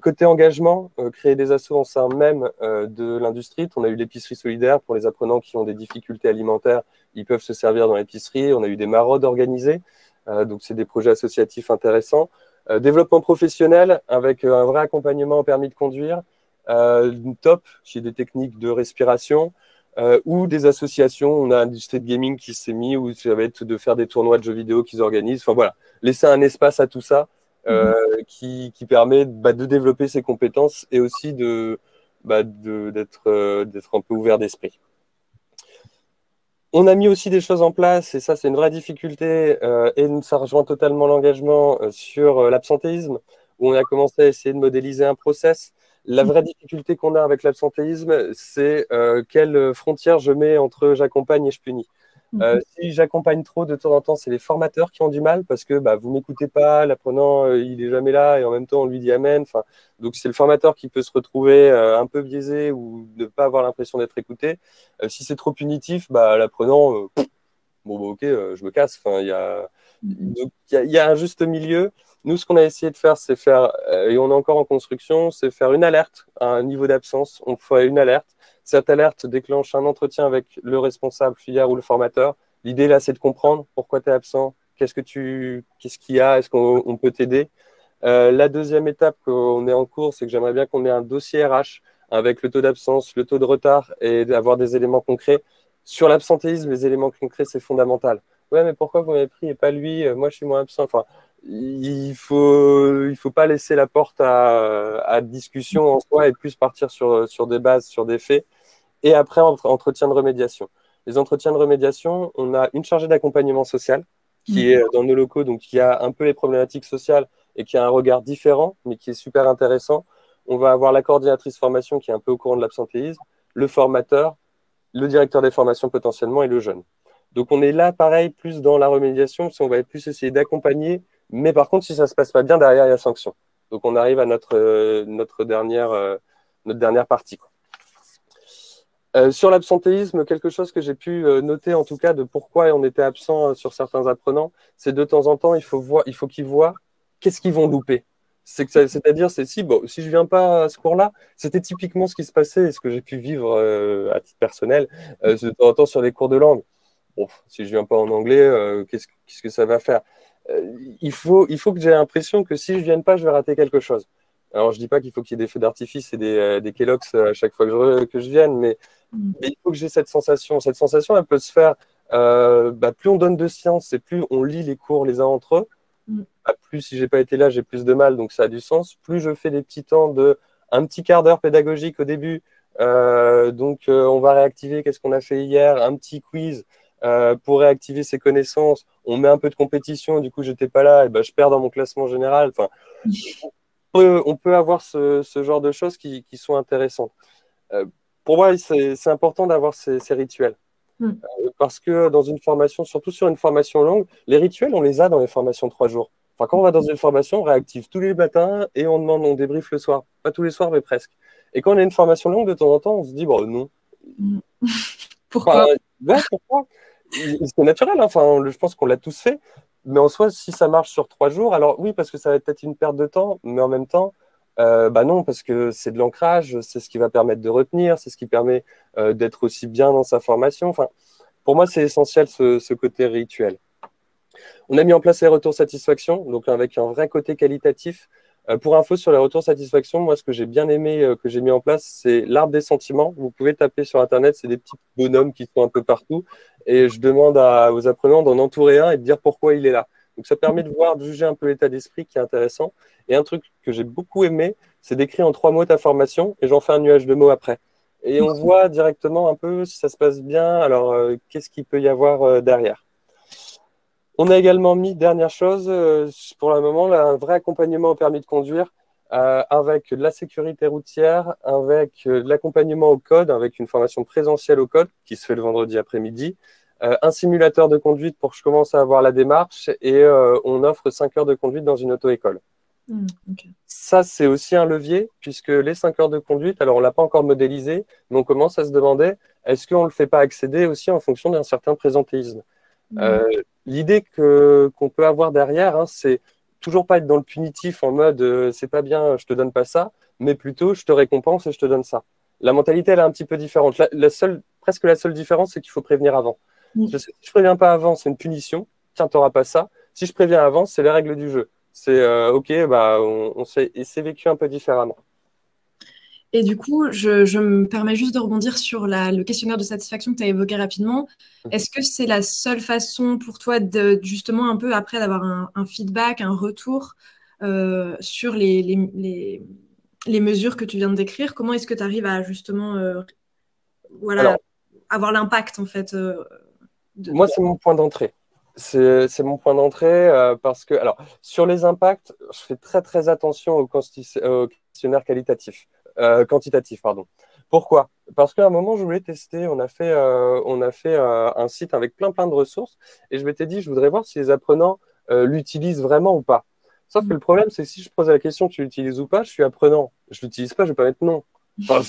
Côté engagement, créer des assos en sein même de l'industrie. On a eu l'épicerie solidaire pour les apprenants qui ont des difficultés alimentaires. Ils peuvent se servir dans l'épicerie. On a eu des maraudes organisées. Donc, c'est des projets associatifs intéressants. Développement professionnel avec un vrai accompagnement au permis de conduire. Top, j'ai des techniques de respiration ou des associations. On a Industrie de Gaming qui s'est mis où ça va être de faire des tournois de jeux vidéo qu'ils organisent. Enfin voilà, laisser un espace à tout ça qui permet de développer ses compétences et aussi d'être un peu ouvert d'esprit. On a mis aussi des choses en place, et ça c'est une vraie difficulté, et ça rejoint totalement l'engagement sur l'absentéisme, où on a commencé à essayer de modéliser un process. La vraie difficulté qu'on a avec l'absentéisme, c'est quelle frontière je mets entre j'accompagne et je punis. Si j'accompagne trop de temps en temps, c'est les formateurs qui ont du mal parce que bah, vous m'écoutez pas, l'apprenant il est jamais là et en même temps on lui dit amen. Enfin, donc c'est le formateur qui peut se retrouver un peu biaisé ou ne pas avoir l'impression d'être écouté. Si c'est trop punitif, bah, l'apprenant, bon bah, ok, je me casse. Enfin, il y a un juste milieu. Nous, ce qu'on a essayé de faire, c'est faire, et on est encore en construction, c'est faire une alerte à un niveau d'absence. On fait une alerte. Cette alerte déclenche un entretien avec le responsable filière ou le formateur. L'idée, là, c'est de comprendre pourquoi tu es absent, qu'est-ce qu'il y a, est-ce qu'on peut t'aider. La deuxième étape qu'on est en cours, c'est que j'aimerais bien qu'on ait un dossier RH avec le taux d'absence, le taux de retard et d'avoir des éléments concrets. Sur l'absentéisme, les éléments concrets, c'est fondamental. Ouais, mais pourquoi vous m'avez pris et pas lui? Moi, je suis moins absent. Enfin, il faut pas laisser la porte à discussion en soi et plus partir sur des bases, sur des faits. Et après, entretien de remédiation. Les entretiens de remédiation, on a une chargée d'accompagnement social qui est dans nos locaux, donc qui a un peu les problématiques sociales et qui a un regard différent, mais qui est super intéressant. On va avoir la coordinatrice formation qui est un peu au courant de l'absentéisme, le formateur, le directeur des formations potentiellement et le jeune. Donc on est là, pareil, plus dans la remédiation, on va plus essayer d'accompagner, mais par contre, si ça ne se passe pas bien, derrière, il y a sanction. Donc on arrive à notre dernière partie, quoi. Sur l'absentéisme, quelque chose que j'ai pu noter en tout cas de pourquoi on était absent sur certains apprenants, c'est de temps en temps, il faut qu'ils voient qu'est-ce qu'ils vont louper. C'est-à-dire, si je ne viens pas à ce cours-là, c'était typiquement ce qui se passait et ce que j'ai pu vivre à titre personnel de temps en temps sur les cours de langue. Bon, si je ne viens pas en anglais, qu'est-ce que ça va faire? Il faut que j'ai l'impression que si je ne viens pas, je vais rater quelque chose. Alors, je ne dis pas qu'il faut qu'il y ait des feux d'artifice et des Kellogg's à chaque fois que je vienne, mais il faut que j'ai cette sensation. Cette sensation, elle peut se faire, plus on donne de science et plus on lit les cours les uns entre eux, plus si j'ai pas été là, j'ai plus de mal, donc ça a du sens. Plus je fais des petits temps de un petit quart d'heure pédagogique au début, on va réactiver qu'est-ce qu'on a fait hier, un petit quiz pour réactiver ses connaissances. On met un peu de compétition, du coup j'étais pas là, et je perds dans mon classement général. Enfin, on peut avoir ce genre de choses qui sont intéressantes. Pour moi, c'est important d'avoir ces rituels. Parce que dans une formation, surtout sur une formation longue, les rituels, on les a dans les formations de 3 jours. Enfin, quand on va dans une formation, on réactive tous les matins et on débriefe le soir. Pas tous les soirs, mais presque. Et quand on a une formation longue, de temps en temps, on se dit, bon, non. Pourquoi? Ouais, pourquoi? C'est naturel, hein. Enfin, je pense qu'on l'a tous fait. Mais en soi, si ça marche sur 3 jours, alors oui, parce que ça va être peut-être une perte de temps, mais en même temps, non, parce que c'est de l'ancrage, c'est ce qui va permettre de retenir, c'est ce qui permet d'être aussi bien dans sa formation. Enfin, pour moi, c'est essentiel ce côté rituel. On a mis en place les retours satisfaction, donc avec un vrai côté qualitatif. Pour info sur les retours satisfaction, moi, ce que j'ai bien aimé, que j'ai mis en place, c'est l'arbre des sentiments. Vous pouvez taper sur Internet, c'est des petits bonhommes qui sont un peu partout. Et je demande aux apprenants d'en entourer un et de dire pourquoi il est là. Donc, ça permet de voir, de juger un peu l'état d'esprit qui est intéressant. Et un truc que j'ai beaucoup aimé, c'est d'écrire en 3 mots ta formation et j'en fais un nuage de mots après. Et on voit directement un peu si ça se passe bien. Alors, qu'est-ce qu'il peut y avoir derrière? On a également mis, dernière chose, pour le moment, là, un vrai accompagnement au permis de conduire avec de la sécurité routière, avec de l'accompagnement au code, avec une formation présentielle au code qui se fait le vendredi après-midi, un simulateur de conduite pour que je commence à avoir la démarche et on offre 5 heures de conduite dans une auto-école. Okay. Ça, c'est aussi un levier puisque les 5 heures de conduite, alors on ne l'a pas encore modélisé, mais on commence à se demander est-ce qu'on ne le fait pas accéder aussi en fonction d'un certain présentéisme. L'idée qu'on peut avoir derrière, hein, c'est toujours pas être dans le punitif en mode c'est pas bien, je te donne pas ça, mais plutôt je te récompense et je te donne ça. La mentalité, elle est un petit peu différente. Presque la seule différence, c'est qu'il faut prévenir avant. Si je préviens pas avant, c'est une punition. Tiens, tu n'auras pas ça. Si je préviens avant, c'est les règles du jeu. C'est OK, on sait, et c'est vécu un peu différemment. Et du coup, je me permets juste de rebondir sur le questionnaire de satisfaction que tu as évoqué rapidement. Est-ce que c'est la seule façon pour toi justement un peu après d'avoir un feedback, un retour sur les mesures que tu viens de décrire? Comment est-ce que tu arrives à justement avoir l'impact en fait Moi, c'est mon point d'entrée. C'est mon point d'entrée parce que, alors, sur les impacts, je fais très très attention au questionnaire quantitatif, pardon. Pourquoi? Parce qu'à un moment, je voulais tester. On a fait un site avec plein de ressources et je m'étais dit, je voudrais voir si les apprenants l'utilisent vraiment ou pas. Sauf que le problème, c'est que si je pose la question, tu l'utilises ou pas, je suis apprenant. Je l'utilise pas, je vais pas mettre non. Enfin,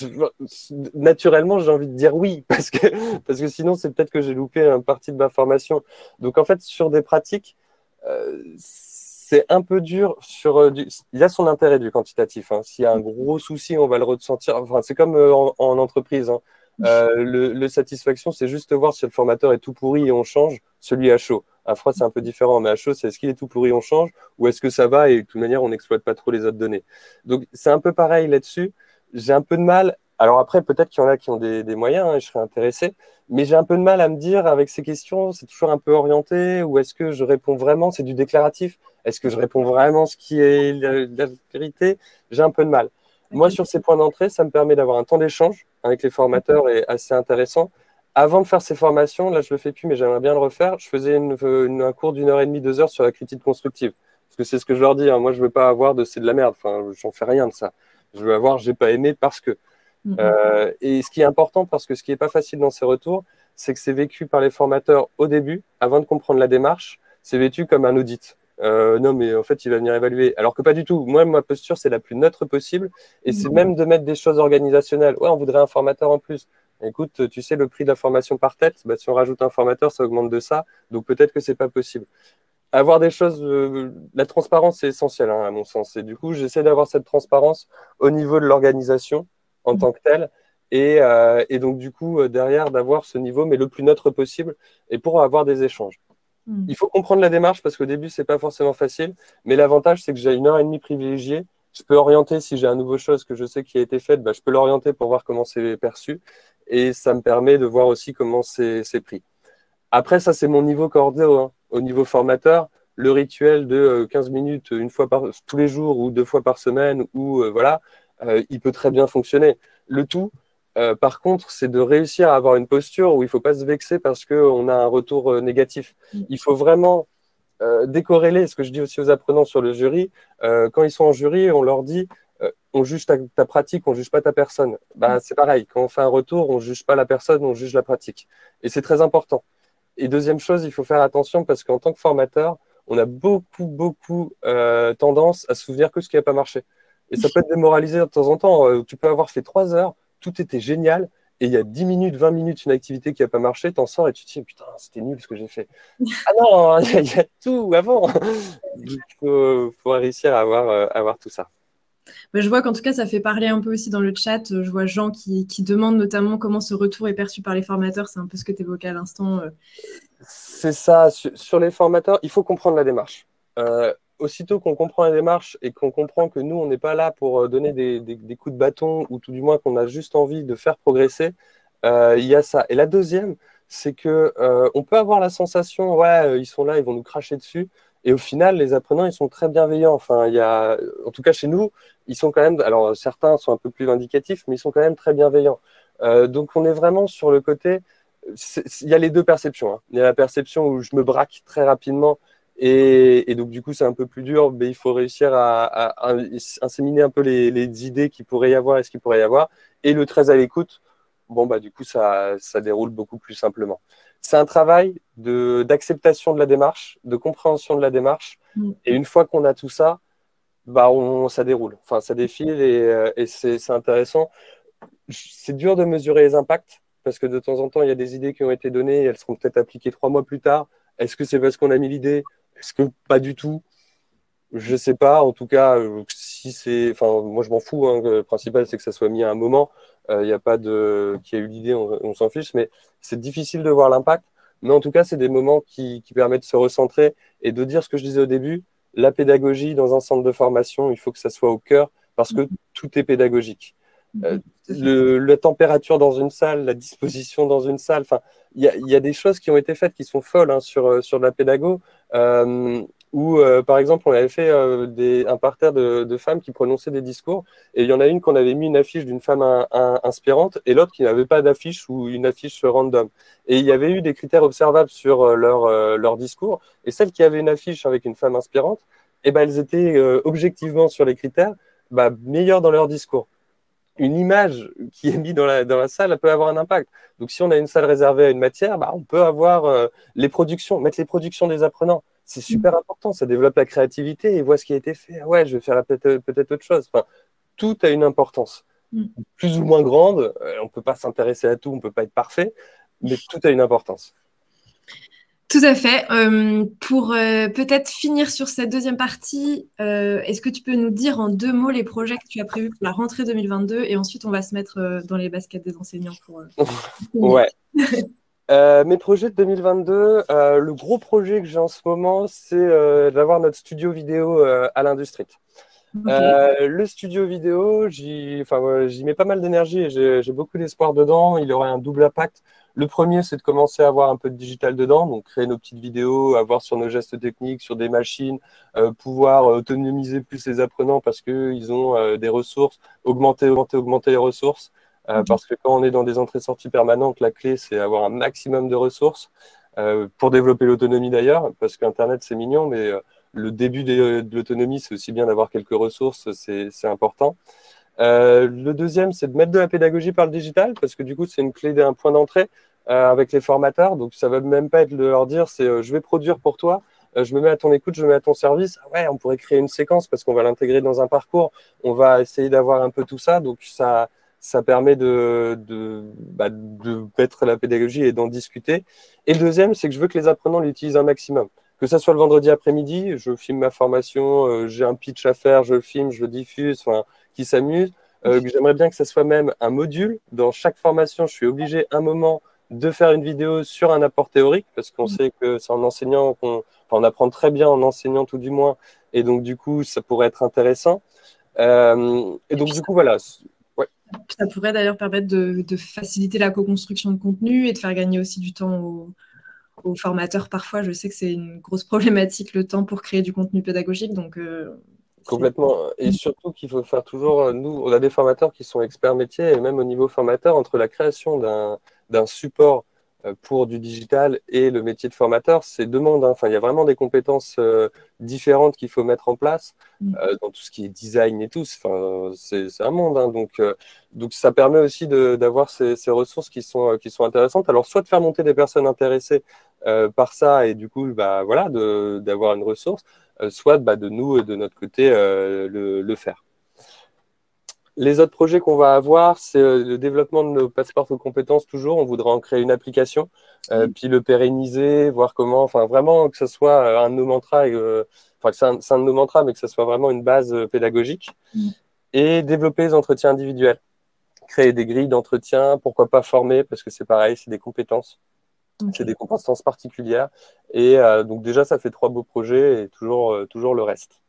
naturellement, j'ai envie de dire oui, parce que sinon, c'est peut-être que j'ai loupé une partie de ma formation. Donc, en fait, sur des pratiques, c'est un peu dur. Il y a son intérêt du quantitatif, hein. S'il y a un gros souci, on va le ressentir. Enfin, c'est comme en entreprise, hein. Le satisfaction, c'est juste voir si le formateur est tout pourri et on change, celui à chaud. À froid, c'est un peu différent, mais à chaud, c'est est-ce qu'il est tout pourri, on change, ou est-ce que ça va et de toute manière, on n'exploite pas trop les autres données. Donc, c'est un peu pareil là-dessus. J'ai un peu de mal. Alors après, peut-être qu'il y en a qui ont des moyens, hein, et je serais intéressé, mais j'ai un peu de mal à me dire avec ces questions, c'est toujours un peu orienté, ou est-ce que je réponds vraiment, c'est du déclaratif, est-ce que je réponds vraiment ce qui est la vérité? J'ai un peu de mal. Moi, sur ces points d'entrée, ça me permet d'avoir un temps d'échange avec les formateurs et assez intéressant. Avant de faire ces formations, là je le fais plus, mais j'aimerais bien le refaire, je faisais un cours d'1 h 30, 2 heures sur la critique constructive. Parce que c'est ce que je leur dis, hein. Moi je veux pas avoir de c'est de la merde, enfin, j'en fais rien de ça. Je veux avoir j'ai pas aimé parce que. Et ce qui est important, parce que ce qui n'est pas facile dans ces retours, c'est que c'est vécu par les formateurs au début, avant de comprendre la démarche, c'est vécu comme un audit. Non, mais en fait, il va venir évaluer. Alors que pas du tout. Moi, ma posture, c'est la plus neutre possible. Et c'est même de mettre des choses organisationnelles. Ouais, on voudrait un formateur en plus. Écoute, tu sais, le prix de la formation par tête, bah, si on rajoute un formateur, ça augmente de ça. Donc peut-être que c'est pas possible. Avoir des choses, la transparence, c'est essentiel, hein, à mon sens. Et du coup, j'essaie d'avoir cette transparence au niveau de l'organisation en tant que telle. Et donc, du coup, derrière, d'avoir ce niveau, mais le plus neutre possible, et pour avoir des échanges. Il faut comprendre la démarche parce qu'au début, c'est pas forcément facile. Mais l'avantage, c'est que j'ai 1 h 30 privilégiée. Je peux orienter si j'ai un nouveau chose que je sais qui a été fait, bah, je peux l'orienter pour voir comment c'est perçu. Et ça me permet de voir aussi comment c'est pris. Après, ça, c'est mon niveau cordeau, hein. Au niveau formateur, le rituel de 15 minutes une fois tous les jours ou 2 fois par semaine, ou voilà, il peut très bien fonctionner. Le tout, par contre, c'est de réussir à avoir une posture où il ne faut pas se vexer parce qu'on a un retour négatif. Il faut vraiment décorréler, ce que je dis aussi aux apprenants sur le jury, quand ils sont en jury, on leur dit on juge ta pratique, on ne juge pas ta personne. Bah, c'est pareil, quand on fait un retour, on ne juge pas la personne, on juge la pratique. Et c'est très important. Et deuxième chose, il faut faire attention parce qu'en tant que formateur, on a beaucoup tendance à se souvenir que ce qui n'a pas marché. Et ça peut être démoralisé de temps en temps. Tu peux avoir fait 3 heures, tout était génial, et il y a 10 minutes, 20 minutes, une activité qui n'a pas marché, t'en sors et tu te dis, putain, c'était nul ce que j'ai fait. Ah non, il y a tout avant. Il faut réussir à avoir tout ça. Je vois qu'en tout cas, ça fait parler un peu aussi dans le chat. Je vois Jean qui demande notamment comment ce retour est perçu par les formateurs. C'est un peu ce que tu évoquais à l'instant. C'est ça. Sur les formateurs, il faut comprendre la démarche. Aussitôt qu'on comprend la démarche et qu'on comprend que nous, on n'est pas là pour donner des coups de bâton ou tout du moins qu'on a juste envie de faire progresser, il y a ça. Et la deuxième, c'est que on peut avoir la sensation, ouais, ils sont là, ils vont nous cracher dessus. Et au final, les apprenants, ils sont très bienveillants. Enfin, en tout cas chez nous, ils sont quand même. Alors certains sont un peu plus vindicatifs, mais ils sont quand même très bienveillants. Donc on est vraiment sur le côté. Il y a les deux perceptions, hein. Il y a la perception où je me braque très rapidement et donc du coup c'est un peu plus dur, mais il faut réussir à inséminer un peu les idées qu'il pourrait y avoir et ce qu'il pourrait y avoir. Et le très à l'écoute, bon bah du coup ça déroule beaucoup plus simplement. C'est un travail d'acceptation de la démarche, de compréhension de la démarche. Et une fois qu'on a tout ça, bah ça déroule. Enfin ça défile et c'est intéressant. C'est dur de mesurer les impacts parce que de temps en temps, il y a des idées qui ont été données et elles seront peut-être appliquées 3 mois plus tard. Est-ce que c'est parce qu'on a mis l'idée? Est-ce que pas du tout? Je ne sais pas. En tout cas, si c'est, enfin, moi je m'en fous, hein. Le principal, c'est que ça soit mis à un moment. Il n'y a pas de qui a eu l'idée, on s'en fiche. Mais c'est difficile de voir l'impact. Mais en tout cas, c'est des moments qui permettent de se recentrer et de dire ce que je disais au début. La pédagogie dans un centre de formation, il faut que ça soit au cœur parce que tout est pédagogique. La température dans une salle, la disposition dans une salle, enfin, il y a des choses qui ont été faites qui sont folles, hein, sur de la pédago, où, par exemple, on avait fait un parterre de femmes qui prononçaient des discours, et il y en a une qu'on avait mis une affiche d'une femme inspirante, et l'autre qui n'avait pas d'affiche ou une affiche random. Et il y avait eu des critères observables sur leur discours, et celles qui avaient une affiche avec une femme inspirante, eh ben, elles étaient objectivement sur les critères meilleures dans leur discours. une image qui est mise dans la salle, elle peut avoir un impact. Donc, si on a une salle réservée à une matière, bah, on peut avoir les productions, mettre les productions des apprenants. C'est super important, ça développe la créativité et voit ce qui a été fait. Ah ouais, je vais faire peut-être autre chose. Enfin, tout a une importance, plus ou moins grande. On ne peut pas s'intéresser à tout, on ne peut pas être parfait, mais tout a une importance. Tout à fait. Pour peut-être finir sur cette deuxième partie, est-ce que tu peux nous dire en 2 mots les projets que tu as prévus pour la rentrée 2022 et ensuite on va se mettre dans les baskets des enseignants pour Ouais. Mes projets de 2022, le gros projet que j'ai en ce moment, c'est d'avoir notre studio vidéo à l'Industrie. Okay. Le studio vidéo, j'y mets pas mal d'énergie et j'ai beaucoup d'espoir dedans. Il aurait un double impact. Le premier, c'est de commencer à avoir un peu de digital dedans, donc créer nos petites vidéos, avoir sur nos gestes techniques, sur des machines, pouvoir autonomiser plus les apprenants parce qu'ils ont des ressources, augmenter les ressources. Parce que quand on est dans des entrées-sorties permanentes, la clé, c'est avoir un maximum de ressources pour développer l'autonomie d'ailleurs, parce qu'Internet, c'est mignon, mais le début de l'autonomie, c'est aussi bien d'avoir quelques ressources, c'est important. Le deuxième, c'est de mettre de la pédagogie par le digital, parce que du coup, c'est une clé, un point d'entrée avec les formateurs. Donc, ça ne va même pas être de leur dire, c'est je vais produire pour toi, je me mets à ton écoute, je me mets à ton service. Ah ouais, on pourrait créer une séquence parce qu'on va l'intégrer dans un parcours. On va essayer d'avoir un peu tout ça. Donc, ça permet de mettre la pédagogie et d'en discuter. Et le deuxième, c'est que je veux que les apprenants l'utilisent un maximum. Que ça soit le vendredi après-midi, je filme ma formation, j'ai un pitch à faire, je le filme, je le diffuse, enfin, qui s'amuse. J'aimerais bien que ça soit même un module. Dans chaque formation, je suis obligé un moment de faire une vidéo sur un apport théorique, parce qu'on sait que c'est en enseignant on apprend très bien en enseignant tout du moins, et donc du coup, ça pourrait être intéressant. Et donc du coup, voilà. Ouais. Ça pourrait d'ailleurs permettre de faciliter la co-construction de contenu et de faire gagner aussi du temps aux formateurs. Parfois, je sais que c'est une grosse problématique, le temps pour créer du contenu pédagogique. Donc, complètement. Et surtout qu'il faut faire toujours, nous, on a des formateurs qui sont experts métiers, et même au niveau formateur, entre la création d'un support pour du digital et le métier de formateur, c'est deux mondes, hein. Enfin, il y a vraiment des compétences différentes qu'il faut mettre en place dans tout ce qui est design et tout. Enfin, c'est un monde, hein. Donc, ça permet aussi d'avoir ces ressources qui sont intéressantes. Alors, soit de faire monter des personnes intéressées par ça et du coup, bah, voilà, d'avoir une ressource, soit de nous, de notre côté, le faire. Les autres projets qu'on va avoir, c'est le développement de nos passeports aux compétences toujours. On voudra en créer une application, puis le pérenniser, voir comment, enfin vraiment que ce soit un de nos mantras, enfin que c'est un de nos mantras, mais que ce soit vraiment une base pédagogique. Et développer les entretiens individuels. Créer des grilles d'entretien, pourquoi pas former, parce que c'est pareil, c'est des compétences. Okay. C'est des compétences particulières. Et donc déjà, ça fait 3 beaux projets et toujours le reste.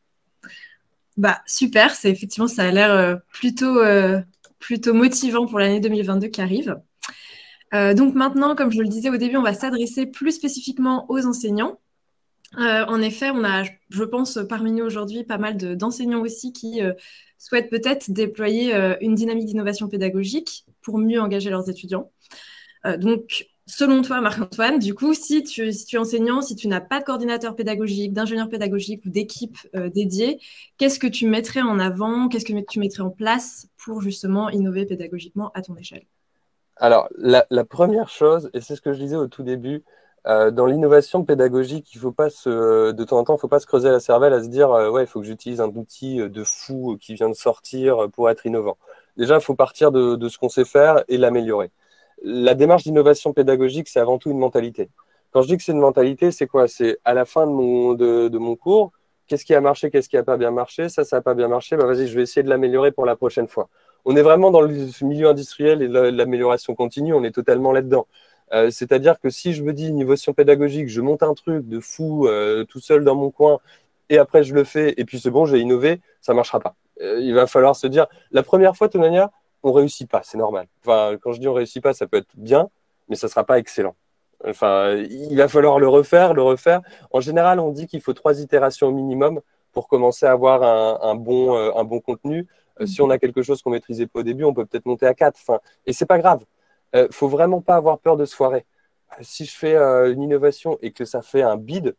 Bah, super, effectivement, ça a l'air plutôt motivant pour l'année 2022 qui arrive. Donc maintenant, comme je le disais au début, on va s'adresser plus spécifiquement aux enseignants. En effet, on a, je pense, parmi nous aujourd'hui, pas mal d'enseignants aussi qui souhaitent peut-être déployer une dynamique d'innovation pédagogique pour mieux engager leurs étudiants. Donc, selon toi, Marc-Antoine, du coup, si tu es enseignant, si tu n'as pas de coordinateur pédagogique, d'ingénieur pédagogique ou d'équipe dédiée, qu'est-ce que tu mettrais en avant, qu'est-ce que tu mettrais en place pour justement innover pédagogiquement à ton échelle? Alors, la première chose, et c'est ce que je disais au tout début, dans l'innovation pédagogique, il faut pas de temps en temps, il ne faut pas se creuser la cervelle à se dire ouais, il faut que j'utilise un outil de fou qui vient de sortir pour être innovant. Déjà, il faut partir de ce qu'on sait faire et l'améliorer. La démarche d'innovation pédagogique, c'est avant tout une mentalité. Quand je dis que c'est une mentalité, c'est quoi? C'est à la fin de mon cours, qu'est-ce qui a marché, qu'est-ce qui n'a pas bien marché? Ça n'a pas bien marché, bah, vas-y, je vais essayer de l'améliorer pour la prochaine fois. On est vraiment dans le milieu industriel et l'amélioration continue, on est totalement là-dedans. C'est-à-dire que si je me dis innovation pédagogique, je monte un truc de fou tout seul dans mon coin et après je le fais et puis c'est bon, j'ai innové, ça ne marchera pas. Il va falloir se dire, la première fois, de toute manière, on ne réussit pas, c'est normal. Enfin, quand je dis on ne réussit pas, ça peut être bien, mais ça ne sera pas excellent. Enfin, il va falloir le refaire. En général, on dit qu'il faut 3 itérations au minimum pour commencer à avoir un bon contenu. Si on a quelque chose qu'on ne maîtrisait pas au début, on peut peut-être monter à 4. Enfin, et c'est pas grave. Faut vraiment pas avoir peur de se foirer. Si je fais une innovation et que ça fait un bide,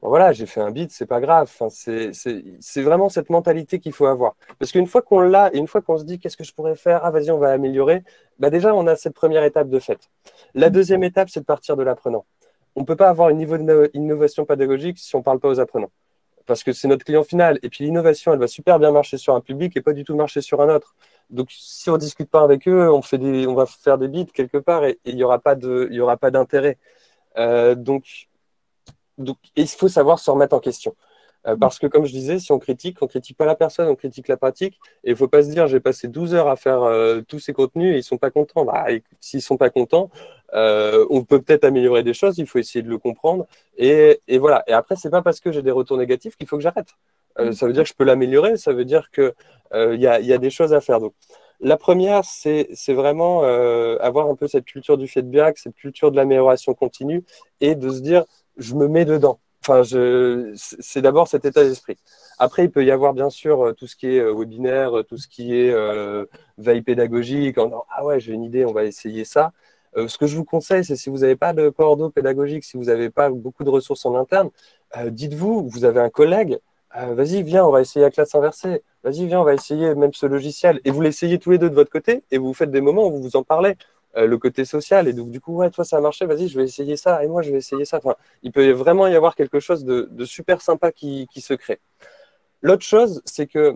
Bon, voilà, j'ai fait un bide, c'est pas grave. Enfin, c'est vraiment cette mentalité qu'il faut avoir. Parce qu'une fois qu'on l'a et une fois qu'on se dit qu'est-ce que je pourrais faire, ah vas-y, on va améliorer, bah déjà, on a cette première étape de fait. La deuxième étape, c'est de partir de l'apprenant. On ne peut pas avoir une niveau d'innovation pédagogique si on ne parle pas aux apprenants. Parce que c'est notre client final. Et puis l'innovation, elle va super bien marcher sur un public et pas du tout marcher sur un autre. Donc si on ne discute pas avec eux, on va faire des bides quelque part et il n'y aura pas d'intérêt. Donc, il faut savoir se remettre en question. Parce que, comme je disais, si on critique pas la personne, on critique la pratique. Et il ne faut pas se dire, j'ai passé 12 heures à faire tous ces contenus et ils ne sont pas contents. Bah, s'ils ne sont pas contents, on peut peut-être améliorer des choses, il faut essayer de le comprendre. Et voilà. Et après, ce n'est pas parce que j'ai des retours négatifs qu'il faut que j'arrête. Ça veut dire que je peux l'améliorer, ça veut dire qu'il y a des choses à faire. Donc, la première, c'est vraiment avoir un peu cette culture du feedback, cette culture de l'amélioration continue et de se dire, je me mets dedans. Enfin, c'est d'abord cet état d'esprit. Après, il peut y avoir bien sûr tout ce qui est webinaire, tout ce qui est veille pédagogique. Ah ouais, j'ai une idée, on va essayer ça. Ce que je vous conseille, c'est si vous n'avez pas de cordeau pédagogique, si vous n'avez pas beaucoup de ressources en interne, dites-vous, vous avez un collègue, vas-y, viens, on va essayer la classe inversée. Vas-y, viens, on va essayer même ce logiciel. Et vous l'essayez tous les deux de votre côté et vous faites des moments où vous vous en parlez. Le côté social. Et donc, du coup, ouais, toi, ça a marché, vas-y, je vais essayer ça. Et moi, je vais essayer ça. Enfin, il peut vraiment y avoir quelque chose de super sympa qui se crée. L'autre chose, c'est que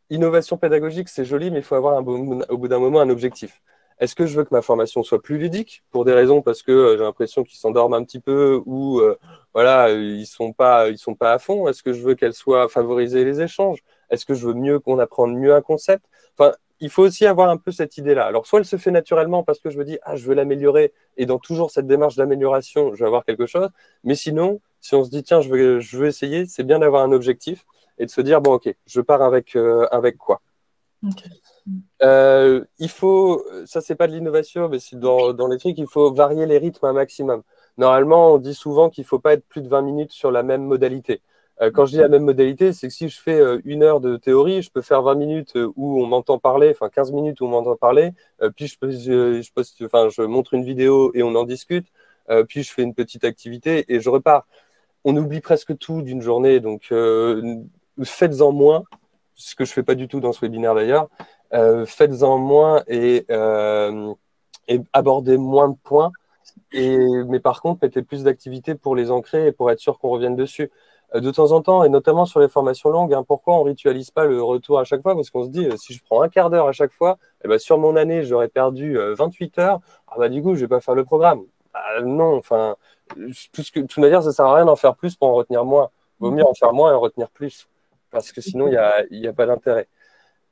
innovation pédagogique, c'est joli, mais il faut avoir au bout d'un moment un objectif. Est-ce que je veux que ma formation soit plus ludique pour des raisons parce que j'ai l'impression qu'ils s'endorment un petit peu ou voilà, ils sont pas à fond. Est-ce que je veux qu'elle soit favoriser les échanges? Est-ce que je veux mieux qu'on apprenne mieux un concept? Enfin, il faut aussi avoir un peu cette idée-là. Alors, soit elle se fait naturellement parce que je me dis, ah, je veux l'améliorer, et dans toujours cette démarche d'amélioration, je vais avoir quelque chose. Mais sinon, si on se dit, tiens, je veux essayer, c'est bien d'avoir un objectif et de se dire, bon, ok, je pars avec quoi? Okay. Il faut, ça c'est pas de l'innovation, mais c'est dans les trucs, il faut varier les rythmes un maximum. Normalement, on dit souvent qu'il ne faut pas être plus de 20 minutes sur la même modalité. Quand je dis la même modalité, c'est que si je fais 1 heure de théorie, je peux faire 20 minutes où on m'entend parler, enfin 15 minutes où on m'entend parler, puis je montre une vidéo et on en discute, puis je fais une petite activité et je repars. On oublie presque tout d'une journée, donc faites-en moins, ce que je ne fais pas du tout dans ce webinaire d'ailleurs. Faites-en moins et abordez moins de points. Mais par contre, mettez plus d'activités pour les ancrer et pour être sûr qu'on revienne dessus. De temps en temps, et notamment sur les formations longues, pourquoi on ne ritualise pas le retour à chaque fois? Parce qu'on se dit, si je prends un quart d'heure à chaque fois, eh ben, sur mon année, j'aurais perdu 28 heures. Ah bah, du coup, je ne vais pas faire le programme. Non, enfin, de toute manière, ça ne sert à rien d'en faire plus pour en retenir moins. Il vaut mieux en faire moins et en retenir plus. Parce que sinon, il n'y a pas d'intérêt.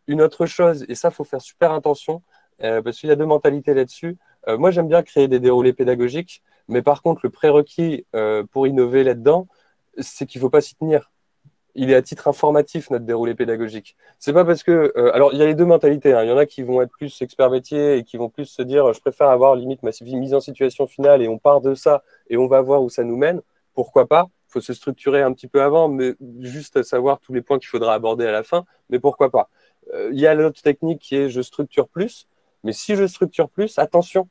Une autre chose, et ça, il faut faire super attention, parce qu'il y a deux mentalités là-dessus. Moi, j'aime bien créer des déroulés pédagogiques, mais par contre, le prérequis pour innover là-dedans, c'est qu'il ne faut pas s'y tenir. Il est à titre informatif, notre déroulé pédagogique. C'est pas parce que... alors, il y a les deux mentalités. Il y en a qui vont être plus experts métiers et qui vont plus se dire, je préfère avoir limite ma mise en situation finale et on part de ça et on va voir où ça nous mène. Pourquoi pas? Il faut se structurer un petit peu avant, mais juste savoir tous les points qu'il faudra aborder à la fin. Mais pourquoi pas? Il y a l'autre technique qui est je structure plus. Mais si je structure plus, attention,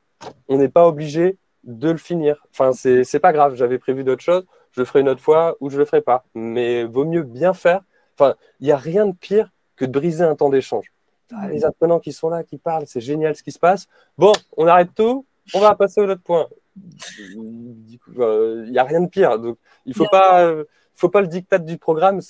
on n'est pas obligé de le finir. Enfin, c'est pas grave, j'avais prévu d'autres choses, je le ferai une autre fois ou je le ferai pas. Mais vaut mieux bien faire. Enfin, il n'y a rien de pire que de briser un temps d'échange. Les apprenants qui sont là, qui parlent, c'est génial ce qui se passe. Bon, on arrête tout, on va passer au autre point. Il n'y a rien de pire. Donc, il ne faut pas le diktat du programme.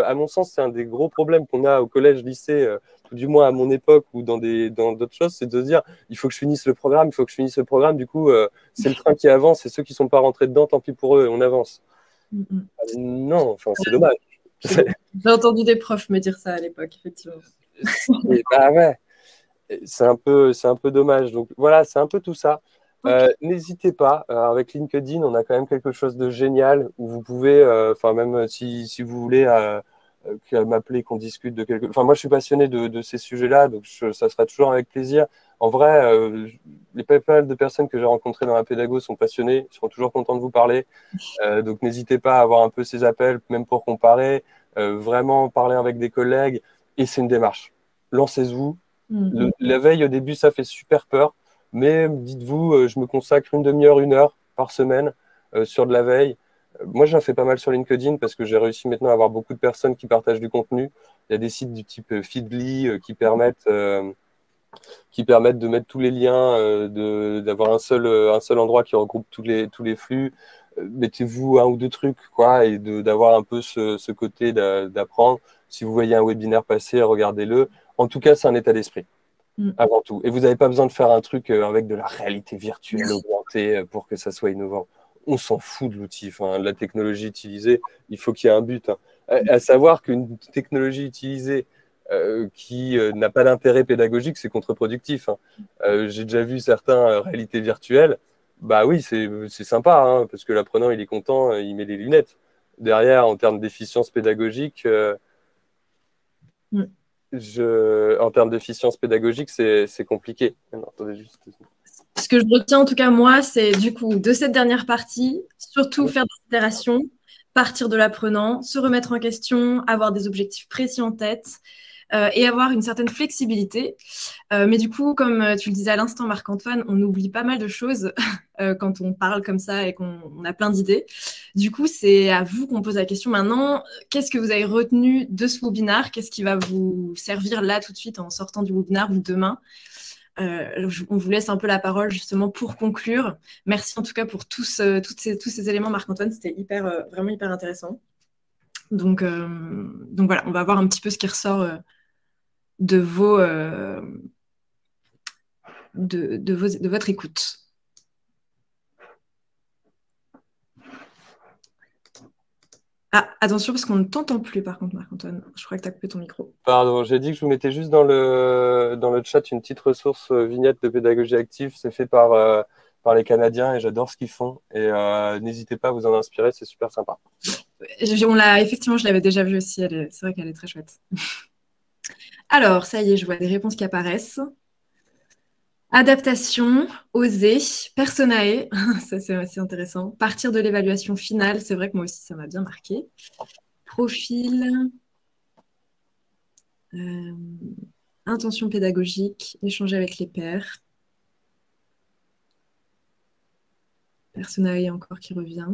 À mon sens, c'est un des gros problèmes qu'on a au collège, lycée, du moins à mon époque ou dans d'autres choses, c'est de se dire il faut que je finisse le programme, il faut que je finisse le programme. Du coup, c'est le train qui avance et ceux qui ne sont pas rentrés dedans, tant pis pour eux, on avance. Non, enfin, c'est dommage. J'ai entendu des profs me dire ça à l'époque, effectivement. Bah ouais, c'est un peu dommage. Donc voilà, c'est un peu tout ça. N'hésitez pas, avec LinkedIn, on a quand même quelque chose de génial où vous pouvez, même si vous voulez m'appeler, qu'on discute de quelque... Enfin, moi, je suis passionné de ces sujets-là, donc ça sera toujours avec plaisir. En vrai, les pas mal de personnes que j'ai rencontrées dans la pédago sont passionnées, ils seront toujours contents de vous parler. Donc, n'hésitez pas à avoir un peu ces appels, même pour comparer, vraiment parler avec des collègues. Et c'est une démarche. Lancez-vous. La veille, au début, ça fait super peur. Mais dites-vous, je me consacre une demi-heure, 1 heure par semaine sur de la veille. Moi, j'en fais pas mal sur LinkedIn parce que j'ai réussi maintenant à avoir beaucoup de personnes qui partagent du contenu. Il y a des sites du type Feedly qui permettent de mettre tous les liens, d'avoir un seul endroit qui regroupe tous les flux. Mettez-vous un ou deux trucs, quoi, et d'avoir un peu ce côté d'apprendre. Si vous voyez un webinaire passer, regardez-le. En tout cas, c'est un état d'esprit, avant tout. Et vous n'avez pas besoin de faire un truc avec de la réalité virtuelle augmentée pour que ça soit innovant. On s'en fout de l'outil, enfin, de la technologie utilisée, il faut qu'il y ait un but, hein. À savoir qu'une technologie utilisée qui n'a pas d'intérêt pédagogique, c'est contre-productif, hein. J'ai déjà vu certains réalités virtuelles. Bah oui, c'est sympa, hein, parce que l'apprenant, il est content, il met les lunettes. Derrière, en termes d'efficience pédagogique, Mm. c'est compliqué. Non, attendez juste. Ce que je retiens en tout cas moi, c'est du coup de cette dernière partie, surtout faire des itérations, partir de l'apprenant, se remettre en question, avoir des objectifs précis en tête et avoir une certaine flexibilité. Mais du coup, comme tu le disais à l'instant, Marc-Antoine, on oublie pas mal de choses quand on parle comme ça et qu'on a plein d'idées. Du coup, c'est à vous qu'on pose la question maintenant. Qu'est-ce que vous avez retenu de ce webinaire? Qu'est-ce qui va vous servir là tout de suite en sortant du webinaire ou demain? On vous laisse un peu la parole justement pour conclure. Merci en tout cas pour tous ces éléments, Marc-Antoine. C'était vraiment hyper intéressant. Donc voilà, on va voir un petit peu ce qui ressort de votre écoute. Ah, attention, parce qu'on ne t'entend plus, par contre, Marc-Antoine. Je crois que tu as coupé ton micro. Pardon, j'ai dit que je vous mettais juste dans le chat une petite ressource vignette de pédagogie active. C'est fait par les Canadiens et j'adore ce qu'ils font. Et n'hésitez pas à vous en inspirer, c'est super sympa. Effectivement, je l'avais déjà vue aussi. C'est vrai qu'elle est très chouette. Alors, ça y est, je vois des réponses qui apparaissent. Adaptation, oser, personae, ça c'est assez intéressant. Partir de l'évaluation finale, c'est vrai que moi aussi ça m'a bien marqué. Profil, intention pédagogique, échanger avec les pairs. Personae encore qui revient.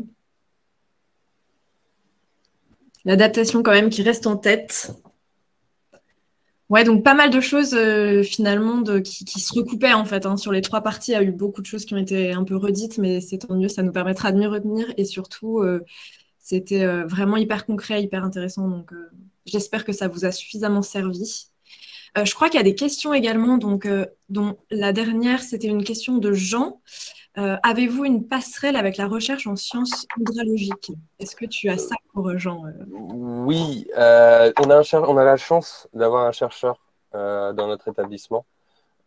L'adaptation quand même qui reste en tête. Ouais, donc pas mal de choses finalement qui se recoupaient en fait, hein. Sur les 3 parties, il y a eu beaucoup de choses qui ont été un peu redites, mais c'est tant mieux, ça nous permettra de mieux retenir et surtout, c'était vraiment hyper concret, hyper intéressant. Donc j'espère que ça vous a suffisamment servi. Je crois qu'il y a des questions également, donc, dont la dernière, c'était une question de Jean. Avez-vous une passerelle avec la recherche en sciences hydrauliques? Est-ce que tu as ça pour Jean? Oui, on a la chance d'avoir un chercheur dans notre établissement.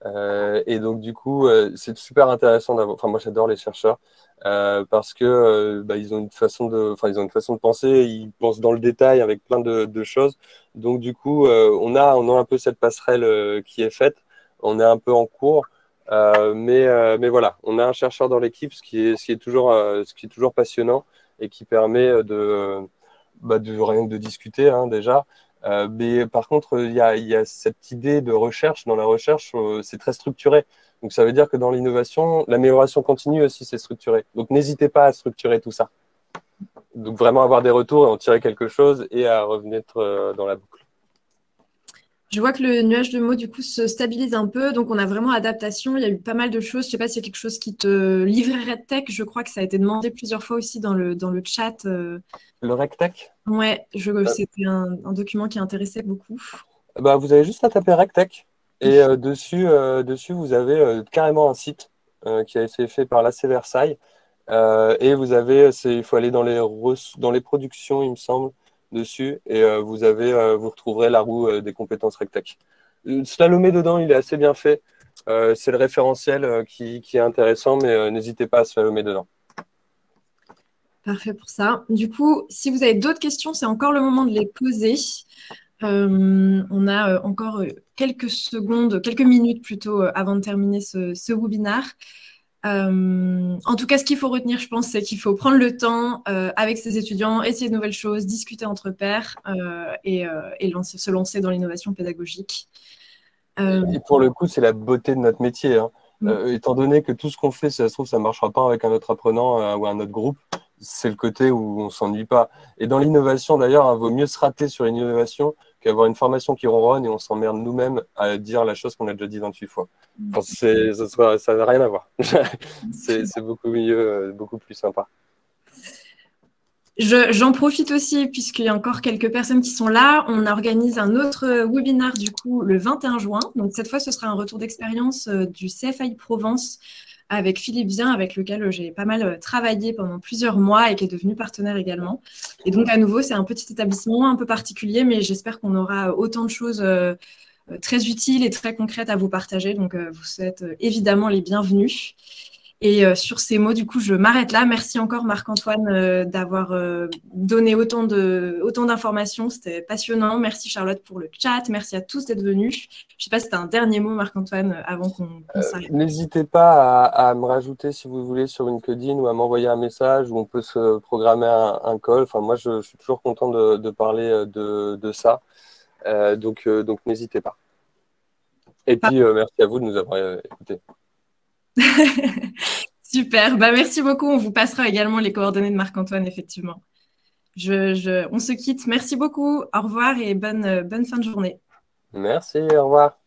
Et donc, du coup, c'est super intéressant d'avoir. Enfin, moi, j'adore les chercheurs parce que ils ont une façon de penser. Ils pensent dans le détail avec plein de choses. Donc, du coup, on a un peu cette passerelle qui est faite. On est un peu en cours. Mais voilà, on a un chercheur dans l'équipe, ce qui est toujours passionnant et qui permet rien que de discuter, hein, déjà. Mais par contre, il y a cette idée de recherche. Dans la recherche, c'est très structuré. Donc, ça veut dire que dans l'innovation, l'amélioration continue aussi, c'est structuré. Donc, n'hésitez pas à structurer tout ça. Donc, vraiment avoir des retours et en tirer quelque chose et à revenir dans la boucle. Je vois que le nuage de mots, du coup, se stabilise un peu. Donc, on a vraiment adaptation. Il y a eu pas mal de choses. Je ne sais pas s'il y a quelque chose qui te livrerait de tech. Je crois que ça a été demandé plusieurs fois aussi dans le chat. Le RecTech? Ouais, c'était un document qui intéressait beaucoup. Vous avez juste à taper RecTech. Et dessus, vous avez carrément un site qui a été fait par l'AC Versailles. Et il faut aller dans les productions, il me semble, dessus. Et vous retrouverez la roue des compétences RecTech. Slalomé dedans, il est assez bien fait. C'est le référentiel qui est intéressant, mais n'hésitez pas à slalomer dedans. Parfait pour ça. Du coup, si vous avez d'autres questions, c'est encore le moment de les poser. On a encore quelques secondes, quelques minutes plutôt, avant de terminer ce webinaire. En tout cas, ce qu'il faut retenir, je pense, c'est qu'il faut prendre le temps avec ses étudiants, essayer de nouvelles choses, discuter entre pairs et se lancer dans l'innovation pédagogique. Et pour le coup, c'est la beauté de notre métier, hein. Étant donné que tout ce qu'on fait, si ça se trouve, ça ne marchera pas avec un autre apprenant ou un autre groupe, c'est le côté où on ne s'ennuie pas. Et dans l'innovation, d'ailleurs, il vaut mieux se rater sur une innovation qu'avoir une formation qui ronronne et on s'emmerde nous-mêmes à dire la chose qu'on a déjà dit 28 fois. Enfin, ça n'a rien à voir. C'est beaucoup mieux, beaucoup plus sympa. J'en profite aussi, puisqu'il y a encore quelques personnes qui sont là. On organise un autre webinaire, du coup, le 21 juin. Donc, cette fois, ce sera un retour d'expérience du CFI Provence avec Philippe Vien, avec lequel j'ai pas mal travaillé pendant plusieurs mois et qui est devenu partenaire également. Et donc, à nouveau, c'est un petit établissement un peu particulier, mais j'espère qu'on aura autant de choses très utiles et très concrètes à vous partager. Donc, vous êtes évidemment les bienvenus. Et sur ces mots, du coup, je m'arrête là. Merci encore, Marc-Antoine, d'avoir donné autant d'informations. C'était passionnant. Merci, Charlotte, pour le chat. Merci à tous d'être venus. Je ne sais pas si tu as un dernier mot, Marc-Antoine, avant qu'on s'arrête. N'hésitez pas à me rajouter, si vous voulez, sur LinkedIn ou à m'envoyer un message où on peut se programmer un call. Enfin, moi, je suis toujours content de parler de ça. Donc n'hésitez pas. Et puis, merci à vous de nous avoir écoutés. Super, merci beaucoup. On vous passera également les coordonnées de Marc-Antoine, effectivement. On se quitte. Merci beaucoup. Au revoir et bonne fin de journée. Merci, au revoir.